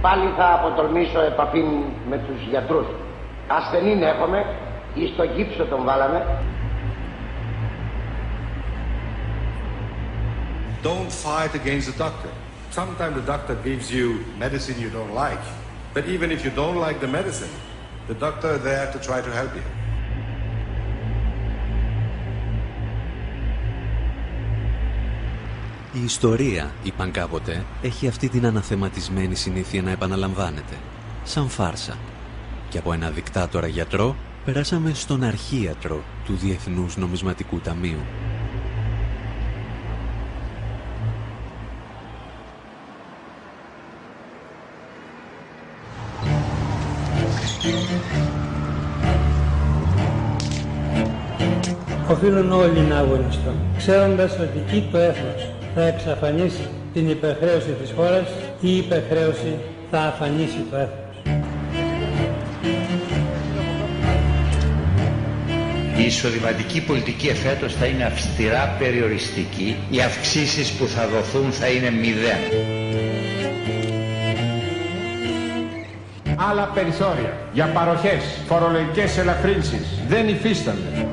πάλι θα αποτολμήσω επαφή με τους γιατρούς. Ασθενήν έχουμε, ή στο γύψο τον βάλαμε. Don't fight against the doctor. Sometimes the doctor gives you medicine you don't like. But even if you don't like the medicine, the doctor is there to try to help you. Η ιστορία, είπαν κάποτε, έχει αυτή την αναθεματισμένη συνήθεια να επαναλαμβάνεται, σαν φάρσα. Και από ένα δικτάτορα γιατρό περάσαμε στον αρχίατρο του Διεθνούς Νομισματικού Ταμείου. Οφείλουν όλοι να αγωνιστούν, ξέροντας ότι εκεί το έθνος θα εξαφανίσει την υπερχρέωση της χώρας ή η υπερχρέωση θα αφανίσει το έθνος. Η εισοδηματική πολιτική εφέτος θα είναι αυστηρά περιοριστική. Οι αυξήσεις που θα δοθούν θα είναι 0. Άλλα περιθώρια για παροχές, φορολογικές ελαφρύνσεις δεν υφίστανται.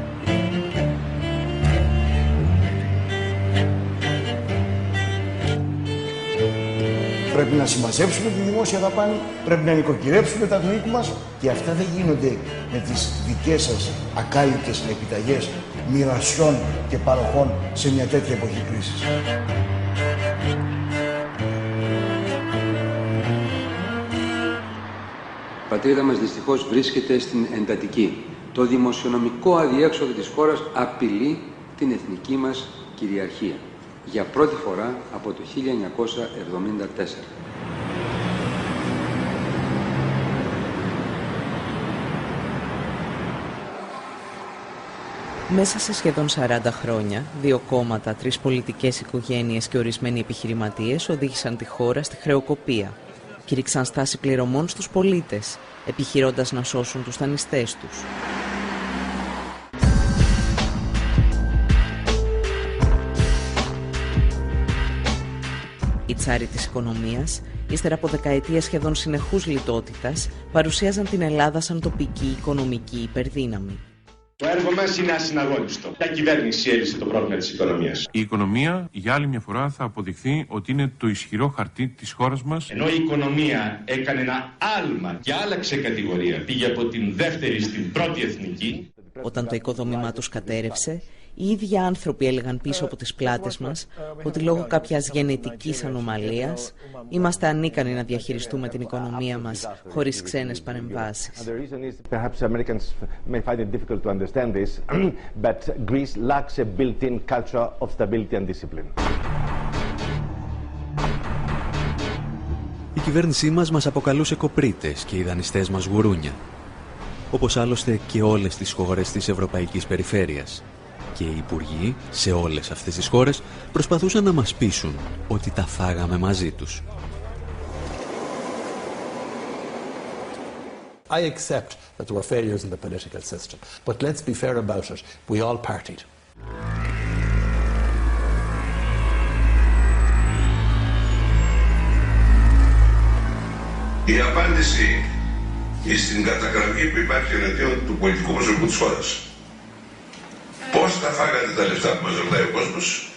Πρέπει να συμμαζέψουμε τη δημόσια δαπάνη, πρέπει να νοικοκυρέψουμε τα του οίκου μας και αυτά δεν γίνονται με τις δικές σας ακάλυπτες επιταγές μοιρασιών και παροχών σε μια τέτοια εποχή κρίσης. Η πατρίδα μας δυστυχώς βρίσκεται στην εντατική. Το δημοσιονομικό αδιέξοδο της χώρας απειλεί την εθνική μας κυριαρχία. Για πρώτη φορά από το 1974. Μέσα σε σχεδόν 40 χρόνια, 2 κόμματα, 3 πολιτικές οικογένειες και ορισμένοι επιχειρηματίες οδήγησαν τη χώρα στη χρεοκοπία. Κήρυξαν στάση πληρωμών στους πολίτες, επιχειρώντας να σώσουν τους δανειστές τους. Οι τσάροι της οικονομίας, ύστερα από δεκαετίες σχεδόν συνεχούς λιτότητας, παρουσίαζαν την Ελλάδα σαν τοπική οικονομική υπερδύναμη. Το έργο μας είναι ασυναγώνιστο. Ποια κυβέρνηση έλυσε το πρόβλημα της οικονομίας? Η οικονομία για άλλη μια φορά θα αποδειχθεί ότι είναι το ισχυρό χαρτί της χώρας μας. Ενώ η οικονομία έκανε ένα άλμα και άλλαξε κατηγορία, πήγε από την δεύτερη στην πρώτη εθνική. Όταν το οικοδόμημά τους κατέρευσε, οι ίδιοι άνθρωποι έλεγαν πίσω από τις πλάτες μας ότι λόγω κάποιας γενετικής ανομαλίας είμαστε ανίκανοι να διαχειριστούμε την οικονομία μας χωρίς ξένες παρεμβάσεις. Η κυβέρνησή μας αποκαλούσε κοπρίτες και οι δανειστές μας γουρούνια. Όπως άλλωστε και όλες τις χώρες της Ευρωπαϊκής Περιφέρειας. Και οι υπουργοί σε όλες αυτές τις χώρες προσπαθούσαν να μας πείσουν ότι τα φάγαμε μαζί τους. I accept that there were failures in the political system, but let's be fair about it. We all partied. Η απάντηση στην καταγραφή που υπάρχει εναντίον του πολιτικού προσωπικού της χώρας. Πώς τα φάγατε τα λεφτά που μας ρωτάει ο κόσμος,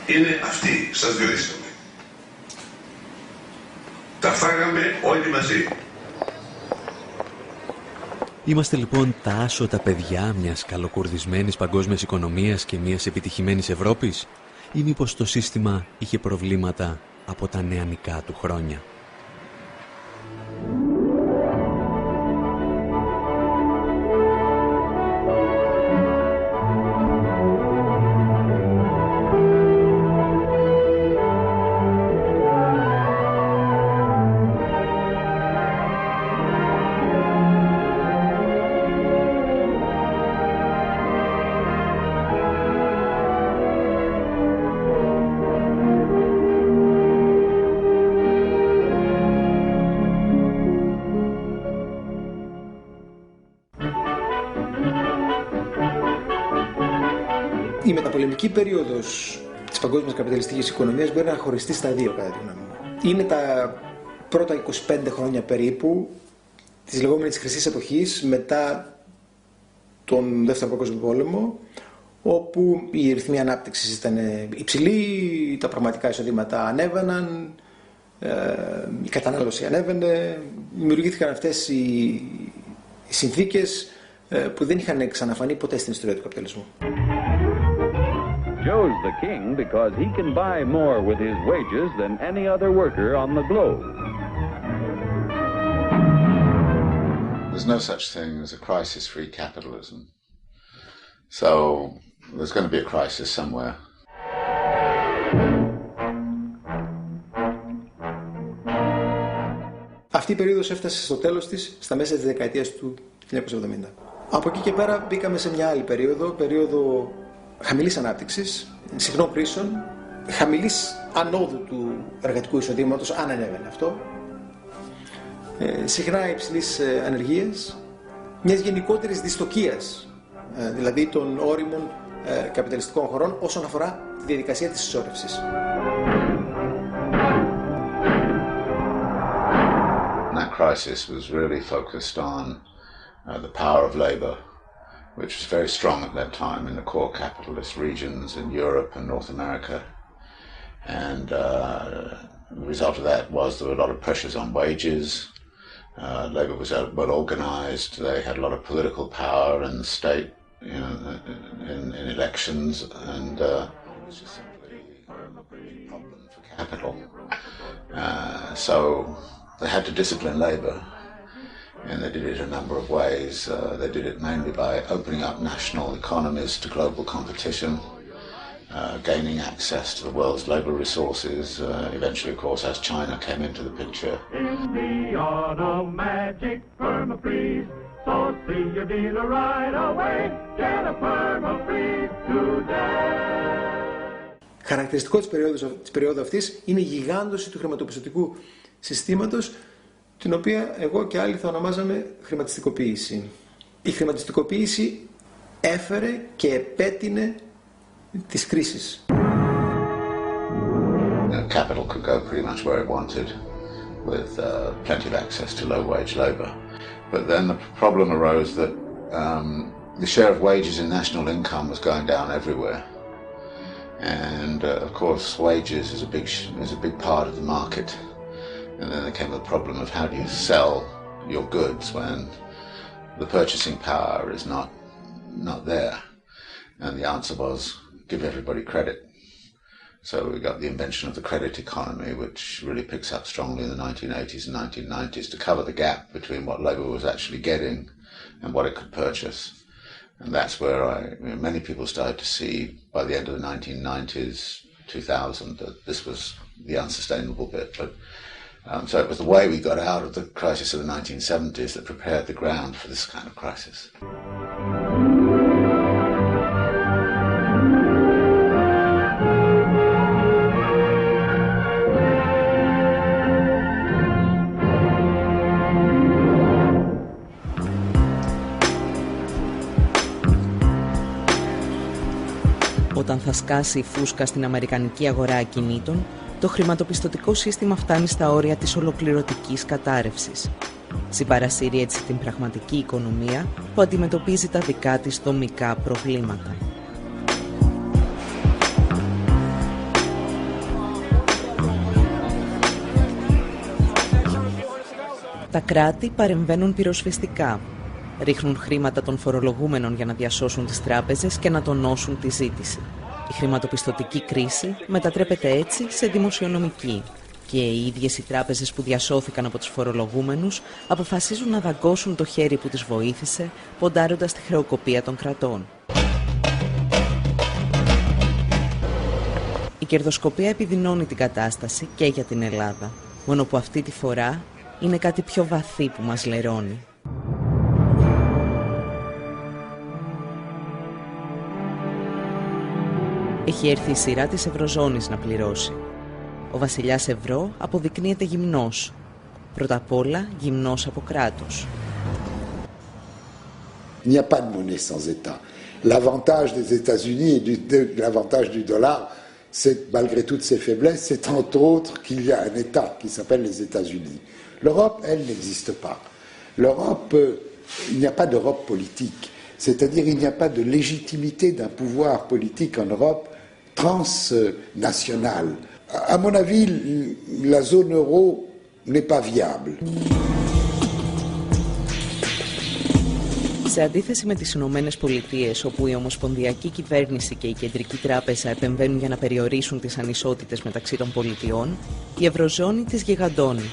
είναι αυτή, σας διορίσαμε. Τα φάγαμε όλοι μαζί. Είμαστε λοιπόν τα άσωτα παιδιά μιας καλοκουρδισμένης παγκόσμιας οικονομίας και μιας επιτυχημένης Ευρώπης, ή μήπως το σύστημα είχε προβλήματα από τα νεανικά του χρόνια? Η μεταπολεμική περίοδος της παγκόσμιας καπιταλιστικής οικονομίας μπορεί να χωριστεί στα δύο, κατά τη γνώμη μου. Είναι τα πρώτα 25 χρόνια περίπου της λεγόμενης χρυσής εποχής μετά τον Δεύτερο Παγκόσμιο Πόλεμο, όπου οι ρυθμοί ανάπτυξης ήταν υψηλοί, τα πραγματικά εισοδήματα ανέβαιναν, η κατανάλωση ανέβαινε, δημιουργήθηκαν αυτές οι συνθήκες που δεν είχαν ξαναφανεί ποτέ στην ιστορία του καπιταλισμού. Joe's the king because he can buy more with his wages than any other worker on the globe. There's no such thing as a crisis-free capitalism. So there's going to be a crisis somewhere. Αυτή η περίοδος έφτασε στο τέλος της στα μέσα της δεκαετίας του 1970. Από εκεί και πέρα μπήκαμε σε μια άλλη περίοδο χαμηλής ανάπτυξης, συχνών κρίσεων, χαμηλής ανόδου του εργατικού εισοδήματος, αν ανέβαινε αυτό, συχνά υψηλής ανεργίας, μιας γενικότερης δυστοκίας, δηλαδή των όριμων καπιταλιστικών χωρών όσον αφορά τη διαδικασία της συσσόρευσης. That crisis was really focused on the power of labor, which was very strong at that time in the core capitalist regions in Europe and North America. And the result of that was there were a lot of pressures on wages. Labor was well organized. They had a lot of political power in the state, you know, in elections, and it was just simply a problem for capital. So they had to discipline labor, and they did it a number of ways. They did it mainly by opening up national economies to global competition, gaining access to the world's labor resources, eventually, of course, as China came into the picture. In the automatic Permafreeze, so see your dealer right away, get a Permafreeze today. Χαρακτηριστικό της περίοδου αυτής είναι η γιγάντωση του χρηματοπιστωτικού συστήματος, την οποία εγώ και άλλοι θα ονομάζαμε χρηματιστικοποίηση. Η χρηματιστικοποίηση έφερε και επέτεινε τις κρίσεις. Capital could go pretty much where it wanted with plenty of access to low-wage labor. But then the problem arose that the share of wages in national income was going down everywhere. And of course, wages is a big part of the market. And then there came the problem of how do you sell your goods when the purchasing power is not there. And the answer was give everybody credit. So we got the invention of the credit economy, which really picks up strongly in the 1980s and 1990s to cover the gap between what labor was actually getting and what it could purchase. And that's where many people started to see by the end of the 1990s, 2000, that this was the unsustainable bit. But so it was the way we got out of the crisis of the 1970s that prepared the ground for this kind of crisis. Όταν θα σκάσει η φούσκα στην αμερικανική αγορά ακινήτων, το χρηματοπιστωτικό σύστημα φτάνει στα όρια της ολοκληρωτικής κατάρρευσης. Συμπαρασύρει έτσι την πραγματική οικονομία που αντιμετωπίζει τα δικά της δομικά προβλήματα. Τα κράτη παρεμβαίνουν πυροσβεστικά. Ρίχνουν χρήματα των φορολογούμενων για να διασώσουν τις τράπεζες και να τονώσουν τη ζήτηση. Η χρηματοπιστωτική κρίση μετατρέπεται έτσι σε δημοσιονομική και οι ίδιες οι τράπεζες που διασώθηκαν από τους φορολογούμενους αποφασίζουν να δαγκώσουν το χέρι που τις βοήθησε, ποντάροντας τη χρεοκοπία των κρατών. Η κερδοσκοπία επιδεινώνει την κατάσταση και για την Ελλάδα, μόνο που αυτή τη φορά είναι κάτι πιο βαθύ που μας λερώνει. Έχει έρθει η σειρά της Ευρωζώνης να πληρώσει. Ο βασιλιάς Ευρώ αποδεικνύεται γυμνός. Πρώτα απ' όλα γυμνός από κράτος. Il n'y a pas de monnaie sans État. L'avantage des États-Unis et l'avantage du dollar c'est, malgré toutes ses faiblesses, c'est entre autres qu'il y a un État qui s'appelle les États-Unis. L'Europe, elle, n'existe pas. L'Europe, il n'y a pas d'Europe politique. C'est-à-dire il n'y a pas de légitimité d'un pouvoir politique en Europe transnational. À mon avis, la zone euro n'est pas viable. Σε αντίθεση με τις Ηνωμένες Πολιτείες, όπου η Ομοσπονδιακή Κυβέρνηση και η Κεντρική Τράπεζα επεμβαίνουν για να περιορίσουν τις ανισότητες μεταξύ των πολιτιών, η Ευρωζώνη τις γιγαντώνει.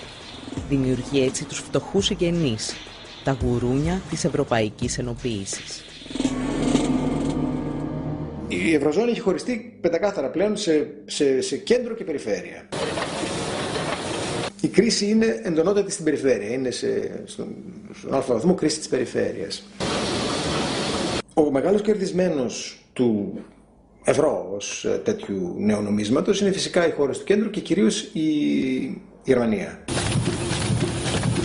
Δημιουργεί έτσι τους φτωχούς συγγενείς, τα γουρούνια της Ευρωπαϊκής Ενοποίησης. Η Ευρωζώνη έχει χωριστεί πεντακάθαρα πλέον σε κέντρο και περιφέρεια. Η κρίση είναι εντονότατη στην περιφέρεια, είναι στον αλφα βαθμό κρίση της περιφέρειας. Ο μεγάλος κερδισμένος του ευρώ ως τέτοιου νέου νομίσματος είναι φυσικά οι χώρες του κέντρου και κυρίως η Γερμανία.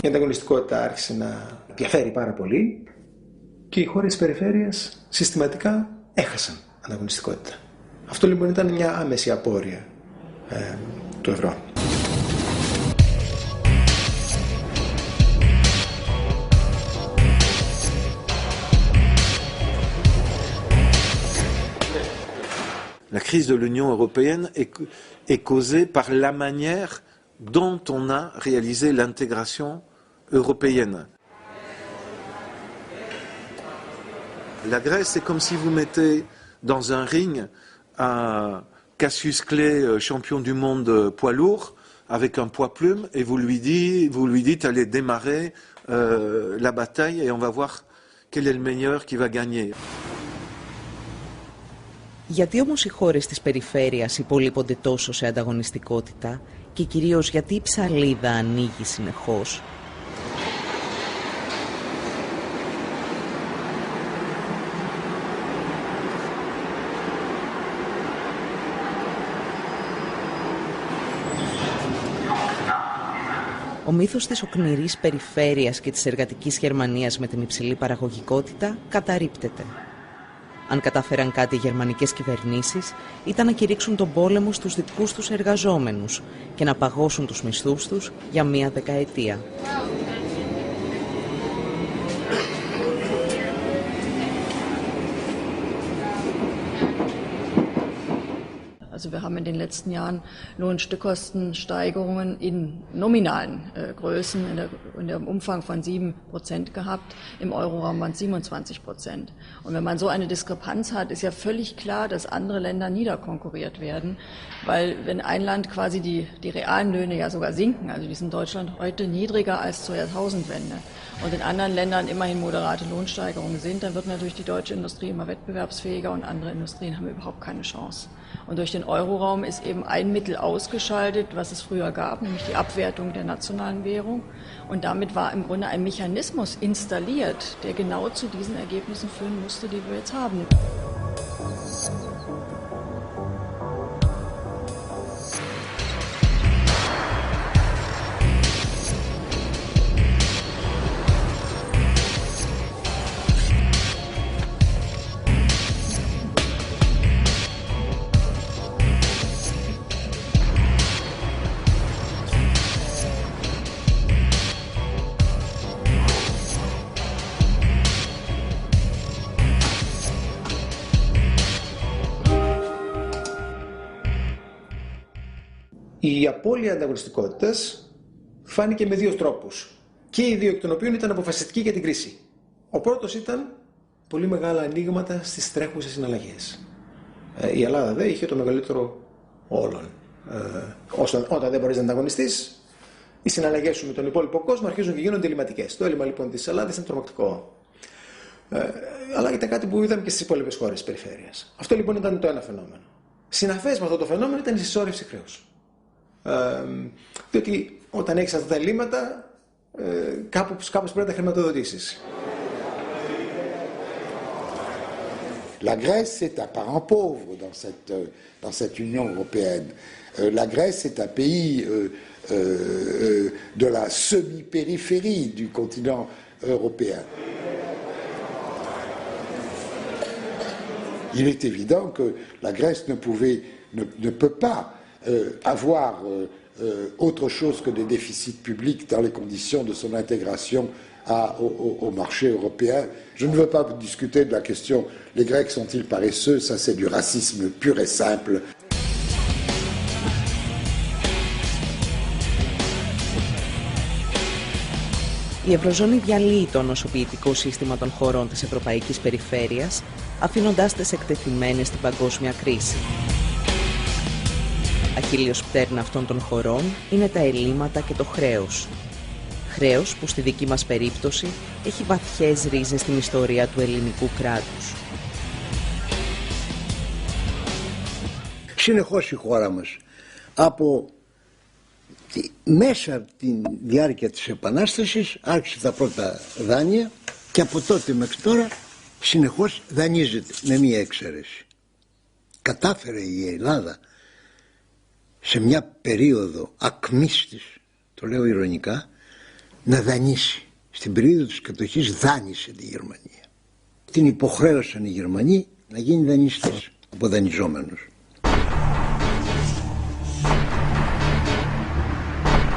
Η ανταγωνιστικότητα άρχισε να διαφέρει πάρα πολύ και οι χώρες της περιφέρειας συστηματικά έχασαν ανταγωνιστικότητα. Αυτό λοιπόν ήταν μια άμεση απόρρεια του ευρώ. La crise de l'Union européenne est causée par la manière dont on a réalisé l'intégration européenne. La Grèce, c'est comme si vous mettez dans un ring un Cassius Clay, champion du monde poids lourd, avec un poids plume, et vous lui dites allez démarrer la bataille et on va voir quel est le meilleur qui va gagner. Γιατί όμως οι χώρες της περιφέρειας υπολείπονται τόσο σε ανταγωνιστικότητα και κυρίως γιατί η ψαλίδα ανοίγει συνεχώς? Ο μύθος της οκνηρής περιφέρειας και της εργατικής Γερμανίας με την υψηλή παραγωγικότητα καταρρίπτεται. Αν κατάφεραν κάτι οι γερμανικές κυβερνήσεις, ήταν να κηρύξουν τον πόλεμο στους δικούς τους εργαζόμενους και να παγώσουν τους μισθούς τους για μία δεκαετία. Also wir haben in den letzten Jahren Lohnstückkostensteigerungen in nominalen Größen in dem Umfang von 7% gehabt. Im Euroraum waren es 27%. Und wenn man so eine Diskrepanz hat, ist ja völlig klar, dass andere Länder niederkonkurriert werden, weil wenn ein Land quasi die realen Löhne ja sogar sinken, also die sind in Deutschland heute niedriger als zur Jahrtausendwende, und in anderen Ländern immerhin moderate Lohnsteigerungen sind, dann wird natürlich die deutsche Industrie immer wettbewerbsfähiger und andere Industrien haben überhaupt keine Chance. Und durch den Euroraum ist eben ein Mittel ausgeschaltet, was es früher gab, nämlich die Abwertung der nationalen Währung. Und damit war im Grunde ein Mechanismus installiert, der genau zu diesen Ergebnissen führen musste, die wir jetzt haben. Η απώλεια ανταγωνιστικότητας φάνηκε με δύο τρόπους. Και οι δύο εκ των οποίων ήταν αποφασιστικοί για την κρίση. Ο πρώτος ήταν πολύ μεγάλα ανοίγματα στις τρέχουσες συναλλαγές. Η Ελλάδα δε είχε το μεγαλύτερο όλων. Όταν δεν μπορείς να ανταγωνιστείς, οι συναλλαγές σου με τον υπόλοιπο κόσμο αρχίζουν και γίνονται ελληματικές. Το έλλειμμα λοιπόν της Ελλάδας είναι τρομακτικό. Αλλά ήταν κάτι που είδαμε και στις υπόλοιπες χώρες της περιφέρειας. Αυτό λοιπόν ήταν το ένα φαινόμενο. Συναφές με αυτό το φαινόμενο ήταν η συσσόρευση χρέους. Διότι όταν έχεις αυτά τα ελλείμματα, κάπως πρέπει να τα χρηματοδοτήσεις. La Grèce est un parent pauvre dans cette Union européenne. La Grèce est un pays de la semi-périphérie du continent européen. Il est évident que la Grèce ne pouvait ne peut pas avoir autre chose que des déficits publics dans les conditions de son intégration au marché européen. Je ne veux pas discuter de la question les Grecs sont-ils paresseux, ça c'est du racisme pur et simple. Η Ευρωζώνη διαλύει το νοσοποιητικό σύστημα των χωρών της Ευρωπαϊκής Περιφέρειας, αφήνοντάς τις εκτεθειμένες στην παγκόσμια κρίση. Αχίλλειος πτέρνα αυτών των χωρών είναι τα ελλείμματα και το χρέος. Χρέος που στη δική μας περίπτωση έχει βαθιές ρίζες στην ιστορία του ελληνικού κράτους. Συνεχώς η χώρα μας μέσα από τη διάρκεια της Επανάστασης άρχισε τα πρώτα δάνεια και από τότε μέχρι τώρα συνεχώς δανείζεται με μία εξαίρεση. Κατάφερε η Ελλάδα σε μια περίοδο ακμής της, το λέω ειρωνικά, να δανείσει. Στην περίοδο της κατοχής δάνεισε τη Γερμανία. Την υποχρέωσαν οι Γερμανοί να γίνει δανειστής από δανειζόμενος.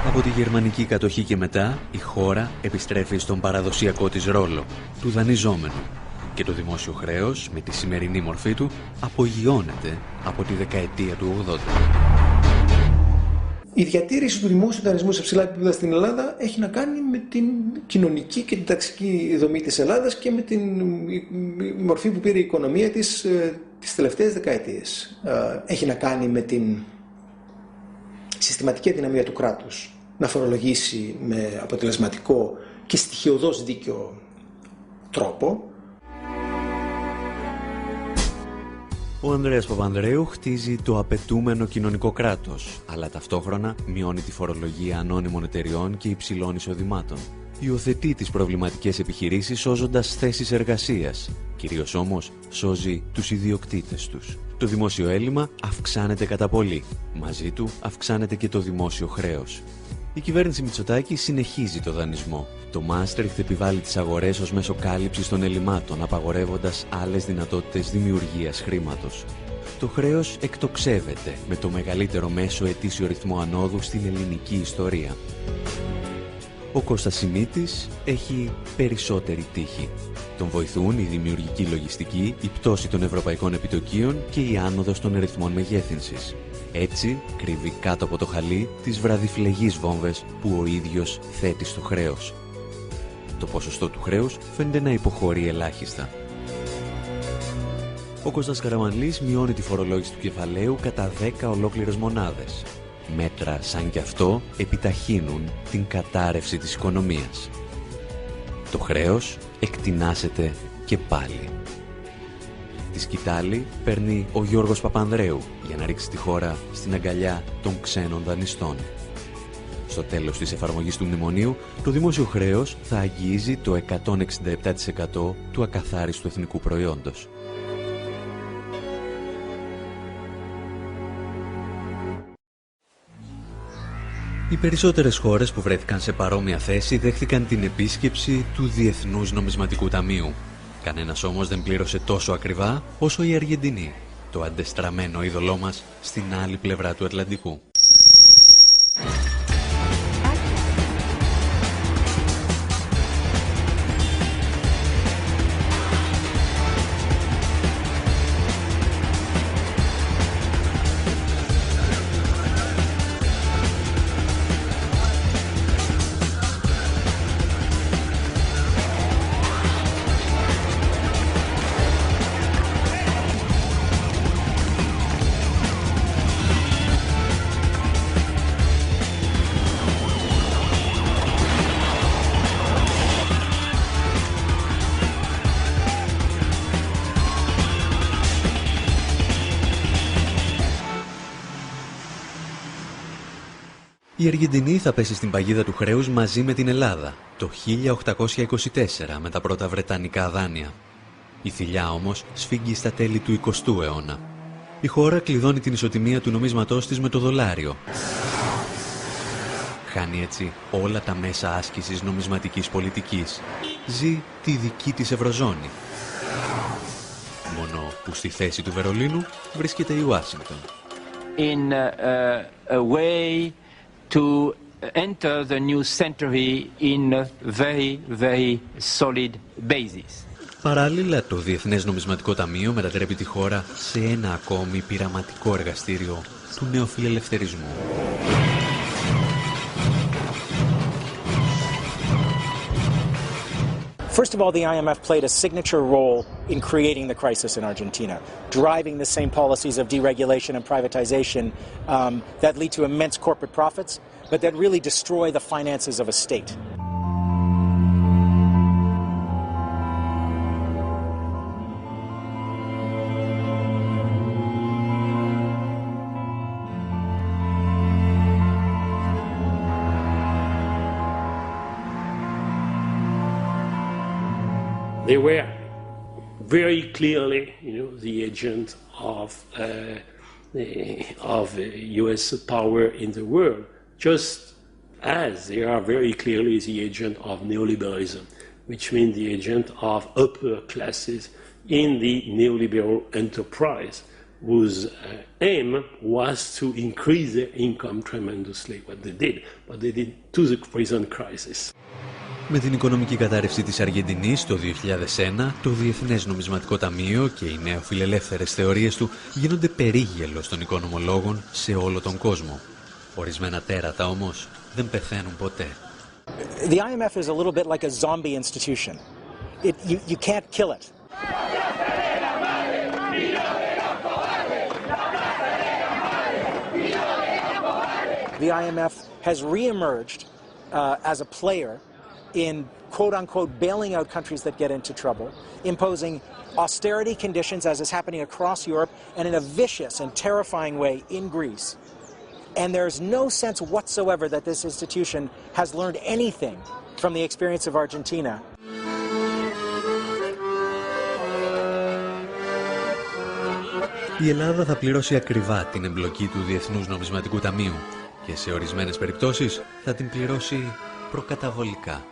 Από τη γερμανική κατοχή και μετά, η χώρα επιστρέφει στον παραδοσιακό της ρόλο, του δανειζόμενου, και το δημόσιο χρέος, με τη σημερινή μορφή του, απογειώνεται από τη δεκαετία του 80. Η διατήρηση του δημόσιου δανεισμού σε ψηλά επίπεδα στην Ελλάδα έχει να κάνει με την κοινωνική και την ταξική δομή της Ελλάδας και με την μορφή που πήρε η οικονομία της τις τελευταίες δεκαετίες. Έχει να κάνει με την συστηματική αδυναμία του κράτους να φορολογήσει με αποτελεσματικό και στοιχειωδώς δίκαιο τρόπο. Ο Ανδρέας Παπανδρέου χτίζει το απαιτούμενο κοινωνικό κράτος, αλλά ταυτόχρονα μειώνει τη φορολογία ανώνυμων εταιριών και υψηλών εισοδημάτων. Υιοθετεί τις προβληματικές επιχειρήσεις σώζοντας θέσεις εργασίας. Κυρίως όμως σώζει τους ιδιοκτήτες τους. Το δημόσιο έλλειμμα αυξάνεται κατά πολύ. Μαζί του αυξάνεται και το δημόσιο χρέος. Η κυβέρνηση Μητσοτάκη συνεχίζει το δανεισμό. Το Μάστριχτ επιβάλλει τις αγορές ως μέσο κάλυψης των ελλημάτων, απαγορεύοντας άλλες δυνατότητες δημιουργίας χρήματος. Το χρέος εκτοξεύεται με το μεγαλύτερο μέσο ετήσιο ρυθμό ανόδου στην ελληνική ιστορία. Ο Κώστας Σιμίτης έχει περισσότερη τύχη. Τον βοηθούν η δημιουργική λογιστική, η πτώση των ευρωπαϊκών επιτοκίων και η άνοδος των ρυθμών μεγέθυνσης. Έτσι κρύβει κάτω από το χαλί τις βραδιφλεγείς βόμβες που ο ίδιος θέτει στο χρέος. Το ποσοστό του χρέους φαίνεται να υποχωρεί ελάχιστα. Ο Κώστας Καραμανλής μειώνει τη φορολόγηση του κεφαλαίου κατά 10 ολόκληρες μονάδες. Μέτρα σαν κι αυτό επιταχύνουν την κατάρρευση της οικονομίας. Το χρέος εκτινάσεται και πάλι. Τη σκητάλη παίρνει ο Γιώργος Παπανδρέου για να ρίξει τη χώρα στην αγκαλιά των ξένων δανειστών. Στο τέλος της εφαρμογής του μνημονίου, το δημόσιο χρέος θα αγγίζει το 167% του ακαθάριστου εθνικού προϊόντος. Οι περισσότερες χώρες που βρέθηκαν σε παρόμοια θέση δέχτηκαν την επίσκεψη του Διεθνούς Νομισματικού Ταμείου. Κανένας όμως δεν πλήρωσε τόσο ακριβά όσο η Αργεντινή, το αντεστραμμένο είδωλό μας στην άλλη πλευρά του Ατλαντικού. Η Αργεντινή θα πέσει στην παγίδα του χρέους μαζί με την Ελλάδα το 1824 με τα πρώτα βρετανικά δάνεια. Η θηλιά όμως σφίγγει στα τέλη του 20ου αιώνα. Η χώρα κλειδώνει την ισοτιμία του νομίσματός της με το δολάριο. Χάνει έτσι όλα τα μέσα άσκησης νομισματικής πολιτικής. Ζει τη δική της Ευρωζώνη. Μόνο που στη θέση του Βερολίνου βρίσκεται η Ουάσιγκτον. in a way to enter the new century in a very, very solid basis. Παράλληλα, το Διεθνές Νομισματικό Ταμείο μετατρέπει τη χώρα σε ένα ακόμη πειραματικό εργαστήριο του νεοφιλελευθερισμού. First of all, the IMF played a signature role in creating the crisis in Argentina, driving the same policies of deregulation and privatization that lead to immense corporate profits, but that really destroy the finances of a state. They were very clearly, the agent of U.S. power in the world, just as they are very clearly the agent of neoliberalism, which means the agent of upper classes in the neoliberal enterprise, whose aim was to increase their income tremendously, what they did, but they did to the present crisis. Με την οικονομική κατάρρευση της Αργεντινής το 2001, το Διεθνές Νομισματικό Ταμείο και οι νεοφιλελεύθερες θεωρίες του γίνονται περίγελος των οικονομολόγων σε όλο τον κόσμο. Ορισμένα τέρατα όμως δεν πεθαίνουν ποτέ. The IMF is a little bit like a zombie institution. You can't kill it. The IMF has reemerged as a player in quote-unquote bailing out countries that get into trouble, imposing austerity conditions as is happening across Europe and in a vicious and terrifying way in Greece. And there's no sense whatsoever that this institution has learned anything from the experience of Argentina. Η Ελλάδα θα πληρώσει ακριβά την εμπλοκή του Διεθνούς Νομισματικού Ταμείου και σε ορισμένες περιπτώσεις θα την πληρώσει προκαταβολικά.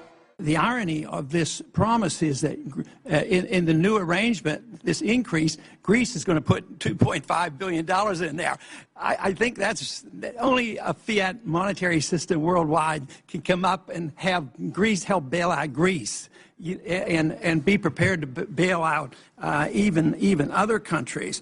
The irony of this promise is that in the new arrangement, this increase, Greece is going to put $2.5 billion in there. I think that's only a fiat monetary system worldwide can come up and have Greece help bail out Greece and be prepared to bail out even other countries.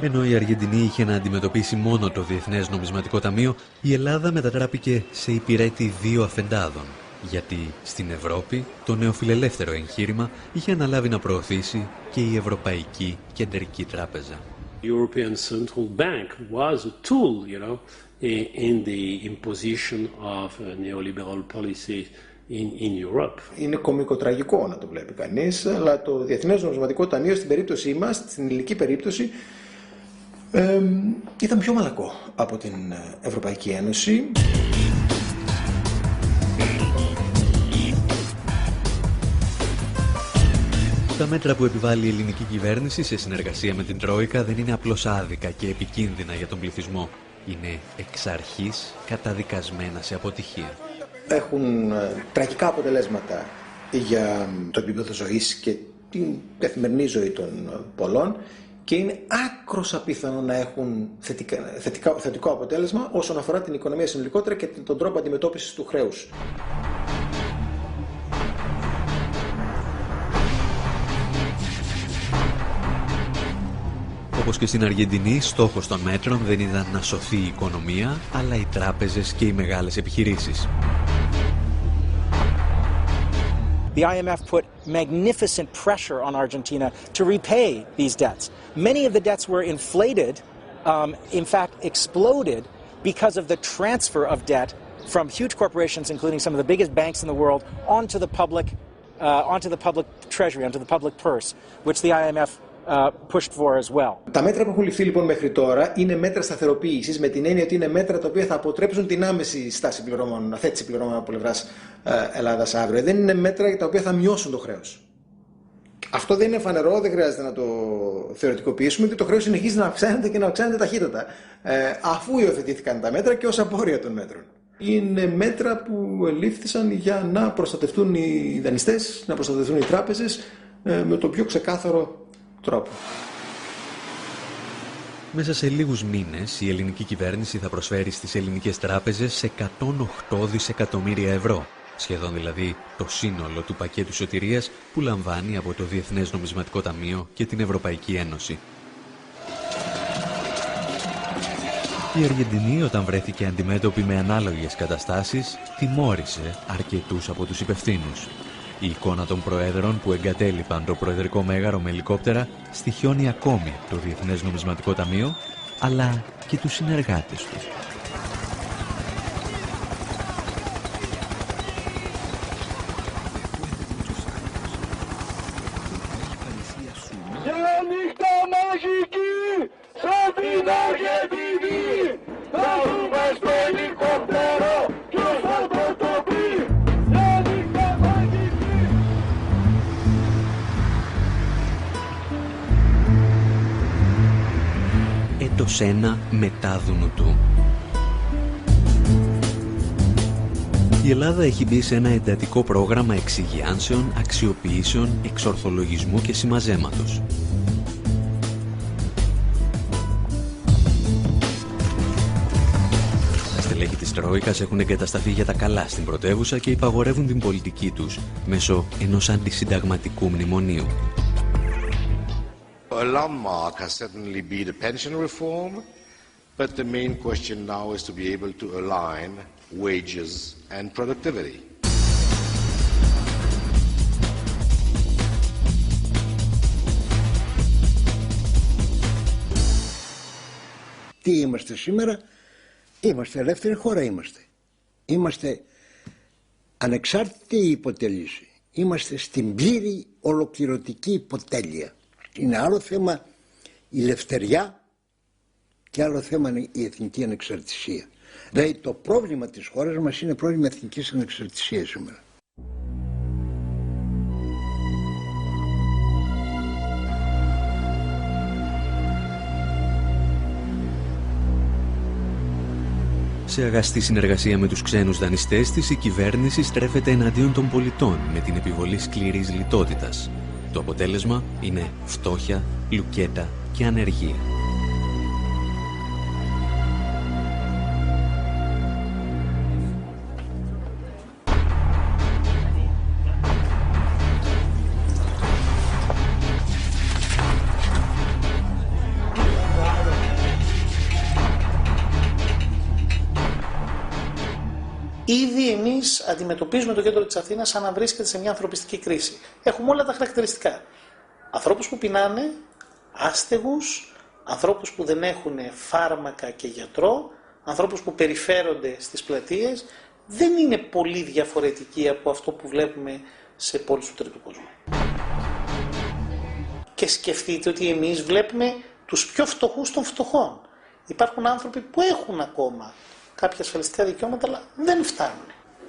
Ενώ η Αργεντινή είχε να αντιμετωπίσει μόνο το Διεθνές Νομισματικό Ταμείο, η Ελλάδα μετατράπηκε σε υπηρέτη δύο αφεντάδων, γιατί στην Ευρώπη το νεοφιλελεύθερο εγχείρημα είχε αναλάβει να προωθήσει και η Ευρωπαϊκή Κεντρική Τράπεζα. The European Central Bank was a tool, in the imposition of neoliberal policies in Europe. Είναι κωμικοτραγικό να το βλέπει κανείς, αλλά το Διεθνές Νομισματικό Ταμείο στην περίπτωσή μας, στην ελληνική περίπτωση, ήταν πιο μαλακό από την Ευρωπαϊκή Ένωση. Τα μέτρα που επιβάλλει η ελληνική κυβέρνηση σε συνεργασία με την Τρόικα δεν είναι απλώς άδικα και επικίνδυνα για τον πληθυσμό. Είναι εξ αρχής καταδικασμένα σε αποτυχία. Έχουν τραγικά αποτελέσματα για το επίπεδο ζωής και την καθημερινή ζωή των πολλών και είναι άκρως απίθανο να έχουν θετικό αποτέλεσμα όσον αφορά την οικονομία συνολικότερα και τον τρόπο αντιμετώπισης του χρέους. Όπως και στην Αργεντινή, στόχος των μέτρων δεν ήταν να σωθεί η οικονομία, αλλά οι τράπεζες και οι μεγάλες επιχειρήσεις. The IMF put magnificent pressure on Argentina to repay these debts. Many of the debts were inflated, in fact exploded, because of the transfer of debt from huge corporations, including some of the biggest banks in the world, onto the public treasury, onto the public purse, which the IMF pushed for as well. Τα μέτρα που έχουν ληφθεί λοιπόν μέχρι τώρα είναι μέτρα σταθεροποίησης, με την έννοια ότι είναι μέτρα τα οποία θα αποτρέψουν την άμεση στάση πληρωμών, αθέτηση πληρωμών από πλευράς Ελλάδας αύριο. Δεν είναι μέτρα τα οποία θα μειώσουν το χρέος. Αυτό δεν είναι φανερό, δεν χρειάζεται να το θεωρητικοποιήσουμε, γιατί το χρέος συνεχίζει να αυξάνεται και να αυξάνεται ταχύτατα, αφού υιοθετήθηκαν τα μέτρα και ως απόρρια των μέτρων. Είναι μέτρα που ελήφθησαν για να προστατευτούν οι δανειστές, να προστατευτούν οι τράπεζες με τον πιο ξεκάθαρο τρόπο. Μέσα σε λίγους μήνες η ελληνική κυβέρνηση θα προσφέρει στις ελληνικές τράπεζες 108 δισεκατομμύρια ευρώ, σχεδόν δηλαδή το σύνολο του πακέτου σωτηρίας που λαμβάνει από το Διεθνές Νομισματικό Ταμείο και την Ευρωπαϊκή Ένωση. Η Αργεντινή, όταν βρέθηκε αντιμέτωπη με ανάλογες καταστάσεις, τιμώρησε αρκετούς από τους υπευθύνους. Η εικόνα των προέδρων που εγκατέλειπαν το προεδρικό μέγαρο με ελικόπτερα στοιχιώνει ακόμη το Διεθνές Νομισματικό Ταμείο, αλλά και τους συνεργάτες τους. Έτος 1 μετά Δουνουτού. Η Ελλάδα έχει μπει σε ένα εντατικό πρόγραμμα εξυγιάνσεων, αξιοποιήσεων, εξορθολογισμού και συμμαζέματος. Τα στελέχη της Τρόικας έχουν εγκατασταθεί για τα καλά στην πρωτεύουσα και υπαγορεύουν την πολιτική τους μέσω ενός αντισυνταγματικού μνημονίου. A landmark has certainly been the pension reform, but the main question now is to be able to align wages and productivity. Τι είμαστε σήμερα? Είμαστε ελεύθερη χώρα, είμαστε ανεξάρτητη υποτέλεια, είμαστε στην πλήρη ολοκληρωτική υποτέλεια. Είναι άλλο θέμα η ελευθεριά και άλλο θέμα είναι η εθνική ανεξαρτησία. Δηλαδή το πρόβλημα της χώρας μας είναι πρόβλημα εθνικής ανεξαρτησίας σήμερα. Σε αγαστή συνεργασία με τους ξένους δανειστές της, η κυβέρνηση στρέφεται εναντίον των πολιτών με την επιβολή σκληρής λιτότητας. Το αποτέλεσμα είναι φτώχεια, λουκέτα και ανεργία. Ήδη εμείς αντιμετωπίζουμε το κέντρο της Αθήνας σαν να βρίσκεται σε μια ανθρωπιστική κρίση. Έχουμε όλα τα χαρακτηριστικά. Ανθρώπους που πεινάνε, άστεγους, ανθρώπους που δεν έχουν φάρμακα και γιατρό, ανθρώπους που περιφέρονται στις πλατείες. Δεν είναι πολύ διαφορετική από αυτό που βλέπουμε σε πόλεις του τρίτου κόσμου. Και σκεφτείτε ότι εμείς βλέπουμε τους πιο φτωχούς των φτωχών. Υπάρχουν άνθρωποι που έχουν ακόμα κάποια ασφαλιστικά δικαιώματα, αλλά δεν φτάνουν.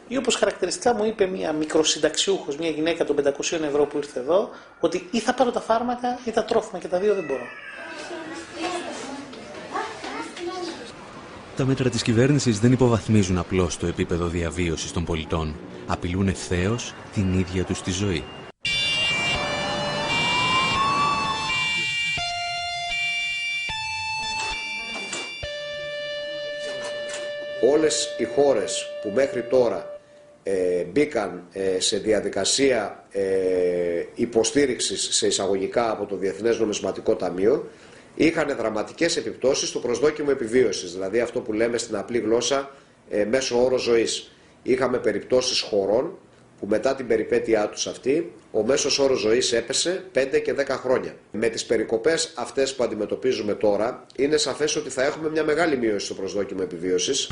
Ή όπως χαρακτηριστικά μου είπε μια μικροσυνταξιούχος, μια γυναίκα των 500 ευρώ που ήρθε εδώ, ότι ή θα πάρω τα φάρμακα ή τα τρόφιμα και τα δύο δεν μπορώ. Τα μέτρα της κυβέρνησης δεν υποβαθμίζουν απλώς το επίπεδο διαβίωσης των πολιτών. Απειλούν ευθέως την ίδια τους τη ζωή. Όλες οι χώρες που μέχρι τώρα μπήκαν σε διαδικασία υποστήριξης σε εισαγωγικά από το Διεθνές Νομισματικό Ταμείο είχαν δραματικές επιπτώσεις στο προσδόκιμο επιβίωσης, δηλαδή αυτό που λέμε στην απλή γλώσσα μέσο όρο ζωής. Είχαμε περιπτώσεις χωρών που μετά την περιπέτειά τους αυτή ο μέσος όρος ζωής έπεσε 5 και 10 χρόνια. Με τις περικοπές αυτές που αντιμετωπίζουμε τώρα είναι σαφές ότι θα έχουμε μια μεγάλη μείωση στο προσδόκιμο επιβίωσης.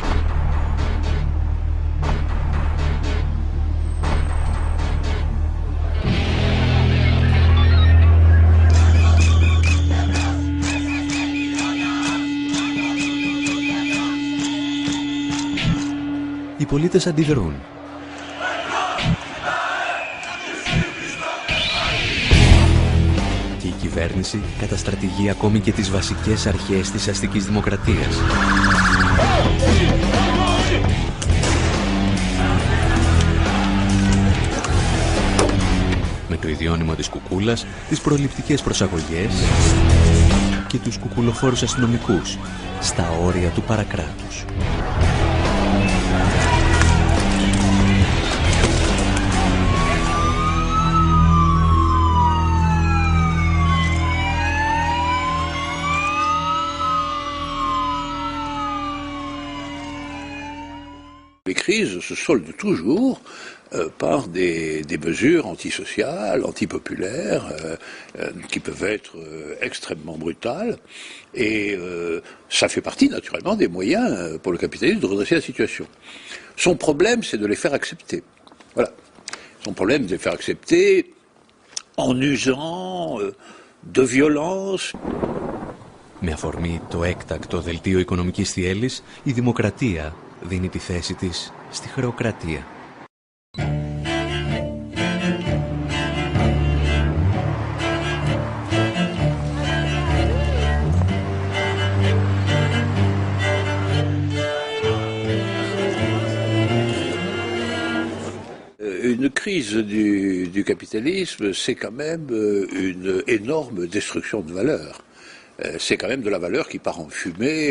Οι πολίτες αντιδρούν. Και η κυβέρνηση καταστρατηγεί ακόμη και τις βασικές αρχές της αστικής δημοκρατίας. Με το ιδιώνυμο της κουκούλας, τις προληπτικές προσαγωγές και τους κουκουλοφόρους αστυνομικούς στα όρια του παρακράτους. Les crises se soldent toujours par des mesures antisociales, antipopulaires, qui peuvent être extrêmement brutales. Et ça fait partie naturellement des moyens pour le capitalisme de redresser la situation. Son problème, c'est de les faire accepter. Voilà. Son problème, c'est de les faire accepter en usant de violence. Με αφορμή το έκτακτο δελτίο οικονομικής θυέλλης, η δημοκρατία δίνει τη θέση της στη χρεοκρατία. Une crise du capitalisme, c'est quand même une énorme destruction de valeur. C'est quand même de la valeur qui part en fumée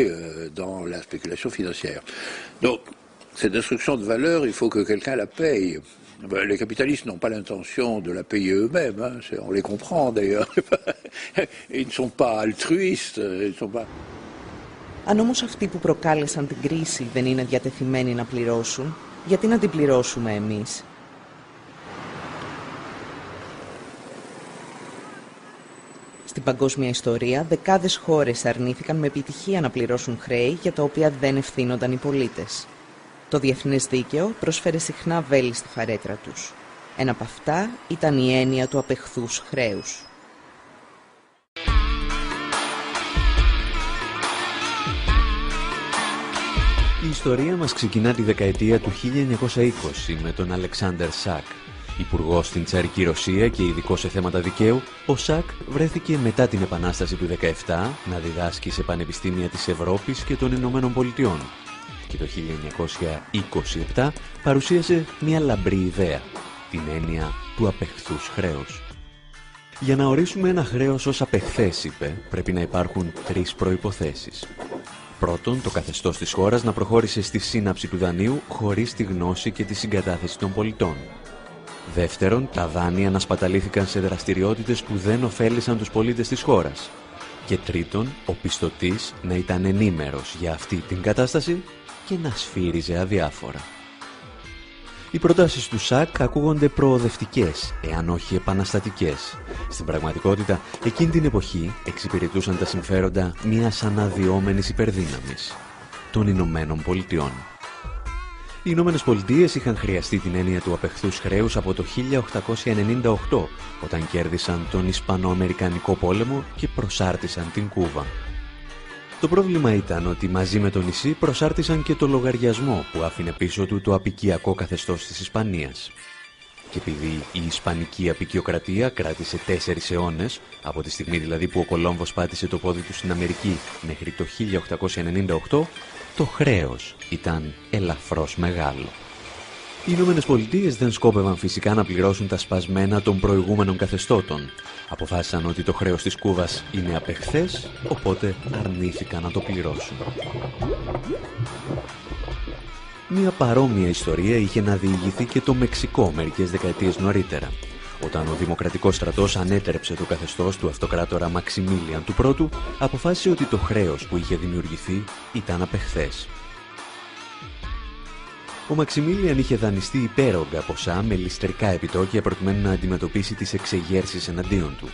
dans la spéculation financière. Donc, cette destruction de valeur, il faut que quelqu'un la paye. Les capitalistes n'ont pas l'intention de la payer eux-mêmes, hein. On les comprend d'ailleurs. Ils ne sont pas altruistes, ils ne sont pas... Αν όμως αυτοί που προκάλεσαν την κρίση δεν είναι διατεθειμένοι να πληρώσουν, γιατί να την πληρώσουμε εμείς? Στην παγκόσμια ιστορία, δεκάδες χώρες αρνήθηκαν με επιτυχία να πληρώσουν χρέη για τα οποία δεν ευθύνονταν οι πολίτες. Το διεθνές δίκαιο προσφέρει συχνά βέλη στη φαρέτρα τους. Ένα από αυτά ήταν η έννοια του απεχθούς χρέους. Η ιστορία μας ξεκινά τη δεκαετία του 1920 με τον Αλεξάνδερ Σακ. Υπουργός στην τσαρική Ρωσία και ειδικός σε θέματα δικαίου, ο Σακ βρέθηκε μετά την Επανάσταση του 1917 να διδάσκει σε πανεπιστήμια της Ευρώπης και των Ηνωμένων Πολιτειών. Και το 1927 παρουσίασε μια λαμπρή ιδέα, την έννοια του απεχθούς χρέους. Για να ορίσουμε ένα χρέος ως απεχθές, είπε, πρέπει να υπάρχουν 3 προϋποθέσεις. Πρώτον, το καθεστώς της χώρας να προχώρησε στη σύναψη του δανείου χωρίς τη γνώση και τη συγκατάθεση των πολιτών. Δεύτερον, τα δάνεια να σπαταλήθηκαν σε δραστηριότητες που δεν ωφέλησαν τους πολίτες της χώρας. Και τρίτον, ο πιστωτής να ήταν ενήμερος για αυτή την κατάσταση και να σφύριζε αδιάφορα. Οι προτάσεις του Σακ ακούγονται προοδευτικές, εάν όχι επαναστατικές. Στην πραγματικότητα, εκείνη την εποχή εξυπηρετούσαν τα συμφέροντα μιας αναδυόμενης υπερδύναμης, των Ηνωμένων Πολιτειών. Οι Ηνωμένες Πολιτείες είχαν χρειαστεί την έννοια του απεχθούς χρέους από το 1898, όταν κέρδισαν τον Ισπανοαμερικανικό πόλεμο και προσάρτησαν την Κούβα. Το πρόβλημα ήταν ότι μαζί με το νησί προσάρτησαν και το λογαριασμό που άφηνε πίσω του το απικιακό καθεστώς της Ισπανίας. Και επειδή η Ισπανική απικιοκρατία κράτησε 4 αιώνες, από τη στιγμή δηλαδή που ο Κολόμβος πάτησε το πόδι του στην Αμερική μέχρι το 1898, το χρέος ήταν ελαφρώς μεγάλο. Οι Ηνωμένες Πολιτείες δεν σκόπευαν φυσικά να πληρώσουν τα σπασμένα των προηγούμενων καθεστώτων. Αποφάσισαν ότι το χρέος της Κούβας είναι απεχθές, οπότε αρνήθηκαν να το πληρώσουν. Μια παρόμοια ιστορία είχε να διηγηθεί και το Μεξικό μερικές δεκαετίες νωρίτερα, όταν ο Δημοκρατικός στρατός ανέτρεψε το καθεστώς του αυτοκράτορα Μαξιμίλιαν του Πρώτου, αποφάσισε ότι το χρέος που είχε δημιουργηθεί ήταν απεχθές. Ο Μαξιμίλιαν είχε δανειστεί υπέρογκα ποσά με ληστρικά επιτόκια προκειμένου να αντιμετωπίσει τις εξεγέρσεις εναντίον του.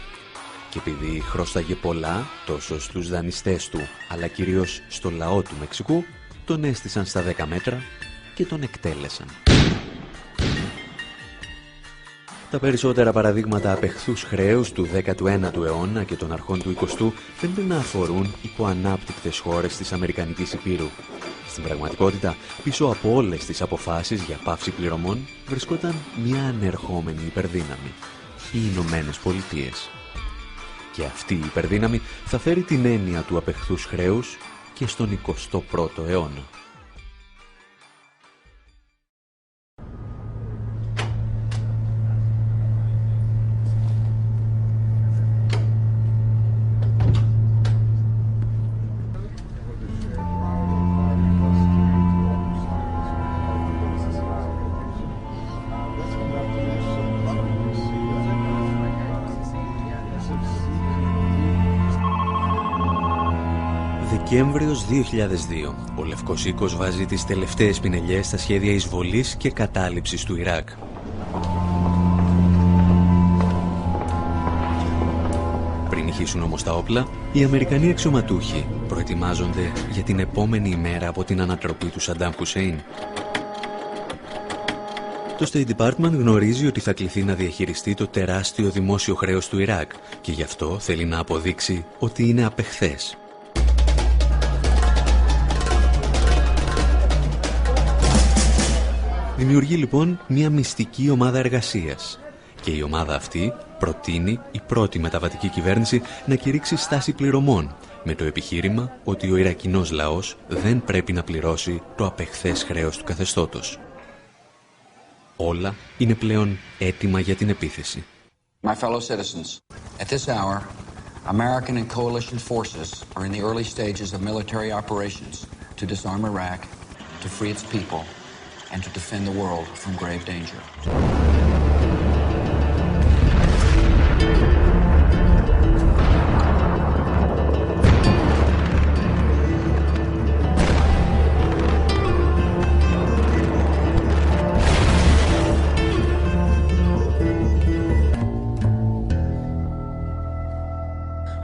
Και επειδή χρώσταγε πολλά, τόσο στους δανειστές του, αλλά κυρίως στο λαό του Μεξικού, τον έστησαν στα 10 μέτρα και τον εκτέλεσαν. Τα περισσότερα παραδείγματα απεχθούς χρέους του 19ου αιώνα και των αρχών του 20ου φαίνεται να αφορούν υποανάπτυκτες χώρες της Αμερικανικής Υπήρου. Στην πραγματικότητα, πίσω από όλες τις αποφάσεις για πάυση πληρωμών βρισκόταν μια ανερχόμενη υπερδύναμη, οι Ηνωμένες Πολιτείες. Και αυτή η υπερδύναμη θα φέρει την έννοια του απεχθούς χρέους και στον 21ο αιώνα. Δεκέμβριος 2002, ο Λευκός Οίκος βάζει τις τελευταίες πινελιές στα σχέδια εισβολής και κατάληψης του Ιράκ. Πριν ηχήσουν όμως τα όπλα, οι Αμερικανοί αξιωματούχοι προετοιμάζονται για την επόμενη ημέρα από την ανατροπή του Σαντάμ Χουσέιν. Το State Department γνωρίζει ότι θα κληθεί να διαχειριστεί το τεράστιο δημόσιο χρέος του Ιράκ και γι' αυτό θέλει να αποδείξει ότι είναι απεχθές. Δημιουργεί λοιπόν μια μυστική ομάδα εργασίας και η ομάδα αυτή προτείνει η πρώτη μεταβατική κυβέρνηση να κηρύξει στάση πληρωμών με το επιχείρημα ότι ο Ιρακινός λαός δεν πρέπει να πληρώσει το απεχθές χρέος του καθεστώτος. Όλα είναι πλέον έτοιμα για την επίθεση. My fellow citizens, at this hour, American and coalition forces are in the early stages of military operations to disarm Iraq, to free its people, and to defend the world from grave danger.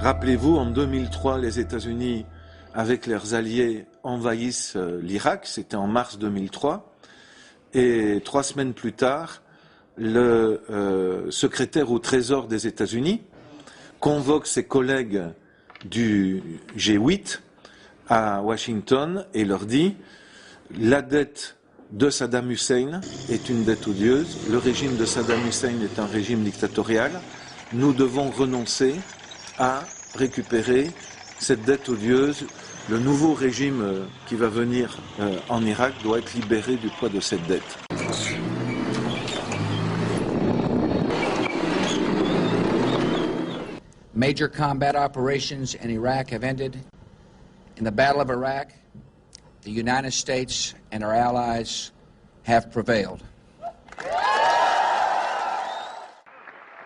Rappelez-vous, en 2003, les États-Unis, avec leurs alliés, envahissent l'Irak. C'était en mars 2003. Et 3 semaines plus tard, le secrétaire au Trésor des États-Unis convoque ses collègues du G8 à Washington et leur dit « La dette de Saddam Hussein est une dette odieuse. Le régime de Saddam Hussein est un régime dictatorial. Nous devons renoncer à récupérer cette dette odieuse. Le nouveau régime qui va venir en Irak doit être libéré du poids de cette dette. » Major combat operations in Iraq have ended. In the Battle of Iraq, the United States and our allies have prevailed.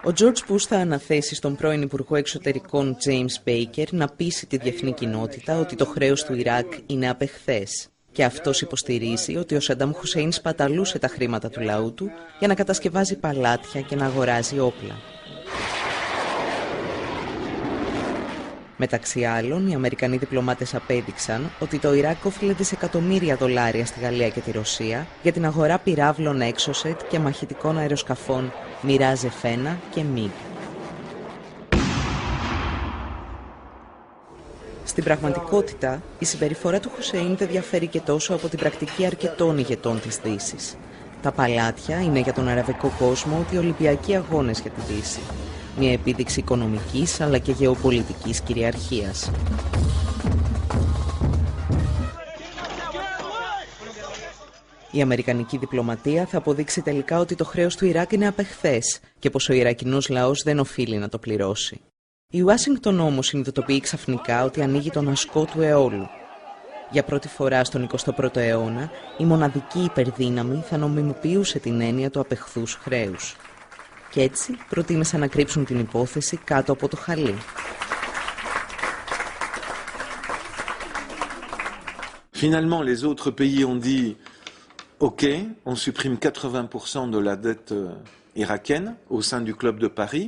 Ο George Bush θα αναθέσει στον πρώην Υπουργό Εξωτερικών James Baker να πείσει τη διεθνή κοινότητα ότι το χρέος του Ιράκ είναι απεχθές. Και αυτός υποστηρίζει ότι ο Σαντάμ Χουσέιν σπαταλούσε τα χρήματα του λαού του για να κατασκευάζει παλάτια και να αγοράζει όπλα. Μεταξύ άλλων, οι Αμερικανοί διπλωμάτες απέδειξαν ότι το Ιράκ όφιλε δισεκατομμύρια δολάρια στη Γαλλία και τη Ρωσία για την αγορά πυράβλων Exocet και μαχητικών αεροσκαφών Mirage F1 και MiG. Στην πραγματικότητα, η συμπεριφορά του Χουσέιν δεν διαφέρει και τόσο από την πρακτική αρκετών ηγετών της Δύσης. Τα παλάτια είναι για τον αραβικό κόσμο ότι οι Ολυμπιακοί αγώνες για τη Δύση. Μια επίδειξη οικονομικής αλλά και γεωπολιτικής κυριαρχίας. Η αμερικανική διπλωματία θα αποδείξει τελικά ότι το χρέος του Ιράκ είναι απεχθές και πως ο Ιρακινός λαός δεν οφείλει να το πληρώσει. Η Ουάσιγκτον όμως συνειδητοποιεί ξαφνικά ότι ανοίγει τον ασκό του αιώλου. Για πρώτη φορά στον 21ο αιώνα, η μοναδική υπερδύναμη θα νομιμοποιούσε την έννοια του απεχθούς χρέους. Και έτσι προτίμησαν να κρύψουν την υπόθεση κάτω από το χαλί. Finalement, les autres pays ont dit OK, on supprime 80% de la dette irakienne au sein du club de Paris,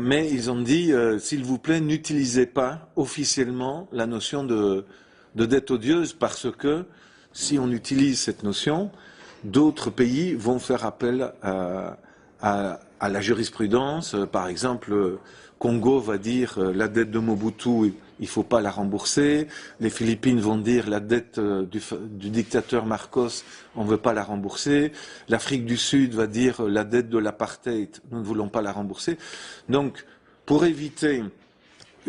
mais ils ont dit s'il vous plaît, n'utilisez pas officiellement la notion de dette odieuse parce que si on utilise cette notion, d'autres pays vont faire appel à la jurisprudence. Par exemple, Congo va dire la dette de Mobutu, il ne faut pas la rembourser. Les Philippines vont dire la dette du dictateur Marcos, on ne veut pas la rembourser. L'Afrique du Sud va dire la dette de l'apartheid, nous ne voulons pas la rembourser. Donc, pour éviter